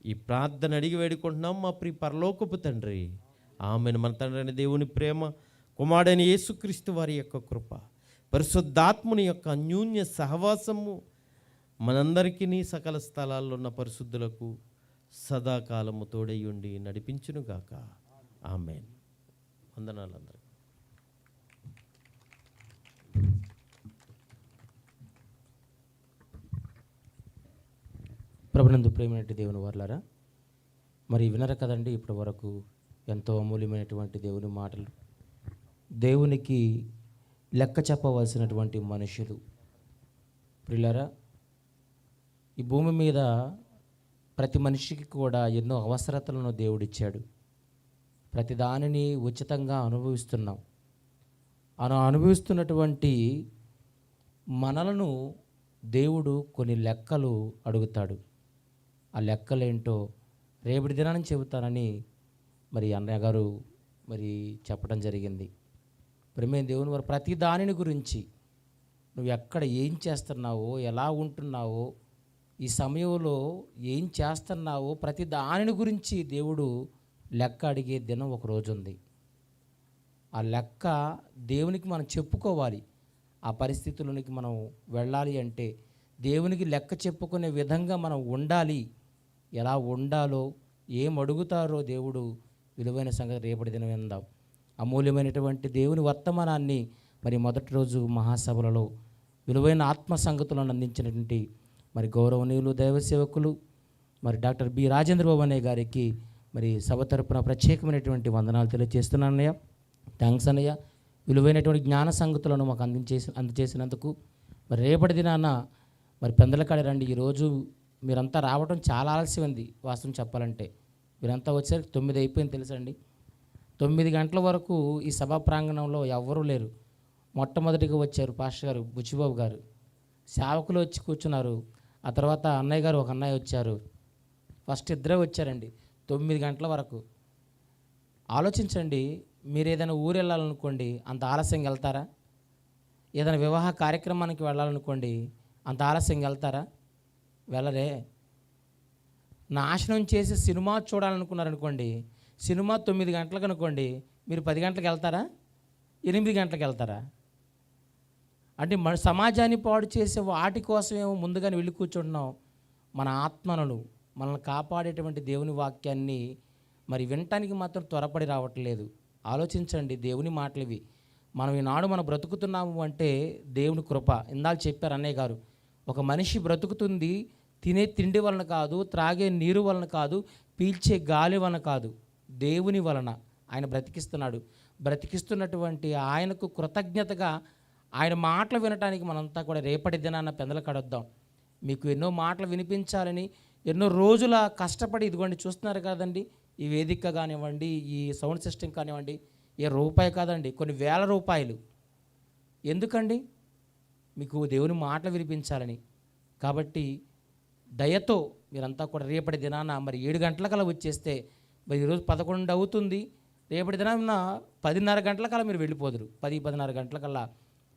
ఈ ప్రార్థన అడిగి వేడుకుంటున్నాం మా ప్రియ పరలోకపు తండ్రి. ఆమెను. మన తండ్రి అయిన దేవుని ప్రేమ, కుమారుడైన యేసుక్రీస్తు వారి యొక్క కృప, పరిశుద్ధాత్ముని యొక్క అన్యోన్య సహవాసము మనందరికీ సకల స్థలాల్లో ఉన్న పరిశుద్ధులకు సదాకాలము తోడయ్యుండి నడిపించునుగాక. ఆమేన్. వందనాలు అందరికీ. ప్రభునందు ప్రేమైనటువంటి దేవుని వారలారా, మరి వినరు కదండి ఇప్పటి వరకు ఎంతో అమూల్యమైనటువంటి దేవుని మాటలు. దేవునికి లెక్క చెప్పవలసినటువంటి మనుషులు. ప్రియులారా, ఈ భూమి మీద ప్రతి మనిషికి కూడా ఎన్నో అవసరతలను దేవుడిచ్చాడు. ప్రతి దానిని ఉచితంగా అనుభవిస్తున్నాం. అనుభవిస్తున్నటువంటి మనలను దేవుడు కొన్ని లెక్కలు అడుగుతాడు. ఆ లెక్కలేంటో రేపటి దినాన్ని చెబుతానని మరి అన్నయ్య గారు మరి చెప్పడం జరిగింది. ప్రేమైన దేవుని వారు ప్రతి దానిని గురించి, నువ్వు ఎక్కడ ఏం చేస్తున్నావో, ఎలా ఉంటున్నావో, ఈ సమయంలో ఏం చేస్తున్నావో ప్రతి దానిని గురించి దేవుడు లెక్క అడిగే దినం ఒక రోజు ఉంది. ఆ లెక్క దేవునికి మనం చెప్పుకోవాలి. ఆ పరిస్థితుల్లోనికి మనం వెళ్ళాలి అంటే దేవునికి లెక్క చెప్పుకునే విధంగా మనం ఉండాలి. ఎలా ఉండాలో, ఏం అడుగుతారో దేవుడు విలువైన సంగతి రేపటి దినం విందాం. అమూల్యమైనటువంటి దేవుని వర్తమానాన్ని మరి మొదటి రోజు మహాసభలలో విలువైన ఆత్మ సంగతులను అందించినటువంటి మరి గౌరవనీయులు దైవ సేవకులు మరి డాక్టర్ బి రాజేంద్రబాబు అనే గారికి మరి సభ తరపున ప్రత్యేకమైనటువంటి వందనాలు తెలియజేస్తున్నాను అన్నయ్య. థ్యాంక్స్ అన్నయ్య. విలువైనటువంటి జ్ఞాన సంగతులను మాకు అందజేసినందుకు. మరి రేపటి దినాన మరి పెందలకాడ రండి. ఈరోజు మీరంతా రావడం చాలా ఆలస్యమైంది వాస్తవం చెప్పాలంటే. మీరంతా వచ్చేసరికి 9 అయిపోయింది తెలుసండి. 9 గంటల వరకు ఈ సభా ప్రాంగణంలో ఎవ్వరూ లేరు. మొట్టమొదటిగా వచ్చారు పాస్టర్ గారు, బుచ్చిబాబు గారు. సేవకులు వచ్చి కూర్చున్నారు. ఆ తర్వాత అన్నయ్య గారు, ఒక అన్నయ్య వచ్చారు. ఫస్ట్ ఇద్దరే వచ్చారండి 9 గంటల వరకు. ఆలోచించండి, మీరు ఏదైనా ఊరు వెళ్ళాలనుకోండి, అంత ఆలస్యంగా వెళ్తారా? ఏదైనా వివాహ కార్యక్రమానికి వెళ్ళాలనుకోండి, అంత ఆలస్యంగా వెళ్తారా? వెళ్ళరే. నాశనం చేసి సినిమా చూడాలనుకున్నారనుకోండి, సినిమా 9 గంటలకు అనుకోండి, మీరు 10 గంటలకు వెళ్తారా? 8 గంటలకు వెళ్తారా? అంటే మన సమాజాన్ని పాడు చేసే వాటి కోసమేమో ముందుగానే వెళ్ళి కూర్చుంటున్నాం. మన ఆత్మలను, మనల్ని కాపాడేటువంటి దేవుని వాక్యాన్ని మరి వినటానికి మాత్రం త్వరపడి రావట్లేదు. ఆలోచించండి, దేవుని మాటలు ఇవి. మనం ఈనాడు మనం బ్రతుకుతున్నాము అంటే దేవుని కృప. ఇందాక చెప్పారు అన్నయ్య గారు, ఒక మనిషి బ్రతుకుతుంది తినే తిండి వలన కాదు, త్రాగే నీరు వలన కాదు, పీల్చే గాలి వలన కాదు, దేవుని వలన ఆయన బ్రతికిస్తున్నాడు. బ్రతికిస్తున్నటువంటి ఆయనకు కృతజ్ఞతగా ఆయన మాటలు వినటానికి మనంతా కూడా రేపటి దినాన పెందల కడొద్దాం. మీకు ఎన్నో మాటలు వినిపించాలని ఎన్నో రోజుల కష్టపడి ఇదిగోండి చూస్తున్నారు కదండి, ఈ వేదిక కానివ్వండి, ఈ సౌండ్ సిస్టమ్ కానివ్వండి, ఏ రూపాయి కాదండి, కొన్ని వేల రూపాయలు. ఎందుకండి? మీకు దేవుని మాటలు వినిపించాలని. కాబట్టి దయతో మీరంతా కూడా రేపటి దినాన మరి 7 గంటలకల్లా వచ్చేస్తే, మరి ఈరోజు 11 అవుతుంది, రేపటి దినాన 10:30 గంటలకల్లా మీరు వెళ్ళిపోదురు. 10-10:30 గంటలకల్లా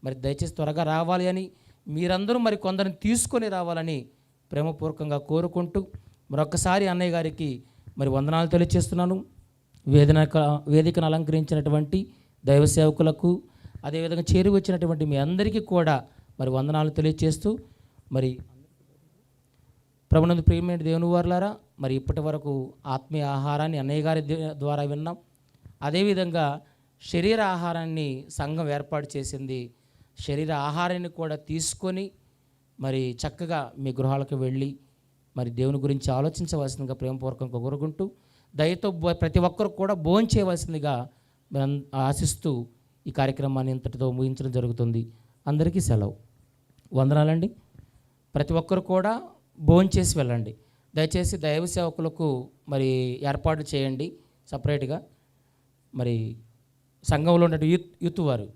మరి దయచేసి త్వరగా రావాలి అని, మీరందరూ మరి కొందరిని తీసుకొని రావాలని ప్రేమపూర్వకంగా కోరుకుంటూ మరొకసారి అన్నయ్య గారికి మరి వందనాలు తెలియజేస్తున్నాను. వేదికను అలంకరించినటువంటి దైవ సేవకులకు, అదేవిధంగా చేరి వచ్చినటువంటి మీ అందరికీ కూడా మరి వందనాలు తెలియజేస్తూ, మరి ప్రభునందు ప్రియమైన దేవుని వారలారా, మరి ఇప్పటి వరకు ఆత్మీయ ఆహారాన్ని అన్నయ్య గారి ద్వారా విన్నాం. అదేవిధంగా శరీర ఆహారాన్ని సంఘం ఏర్పాటు చేసింది. శరీర ఆహారాన్ని కూడా తీసుకొని మరి చక్కగా మీ గృహాలకు వెళ్ళి మరి దేవుని గురించి ఆలోచించవలసిందిగా ప్రేమపూర్వకంగా కోరుకుంటూ, దయతో ప్రతి ఒక్కరు కూడా భోజనం చేయవలసిందిగా ఆశిస్తూ ఈ కార్యక్రమాన్ని ఇంతటితో ముగించడం జరుగుతుంది. అందరికీ సెలవు. వందనాలండి. ప్రతి ఒక్కరు కూడా భోజనం చేసి వెళ్ళండి. దయచేసి దైవ సేవకులకు మరి ఏర్పాటు చేయండి సపరేట్గా. మరి సంఘంలో ఉన్న యూత్ వారు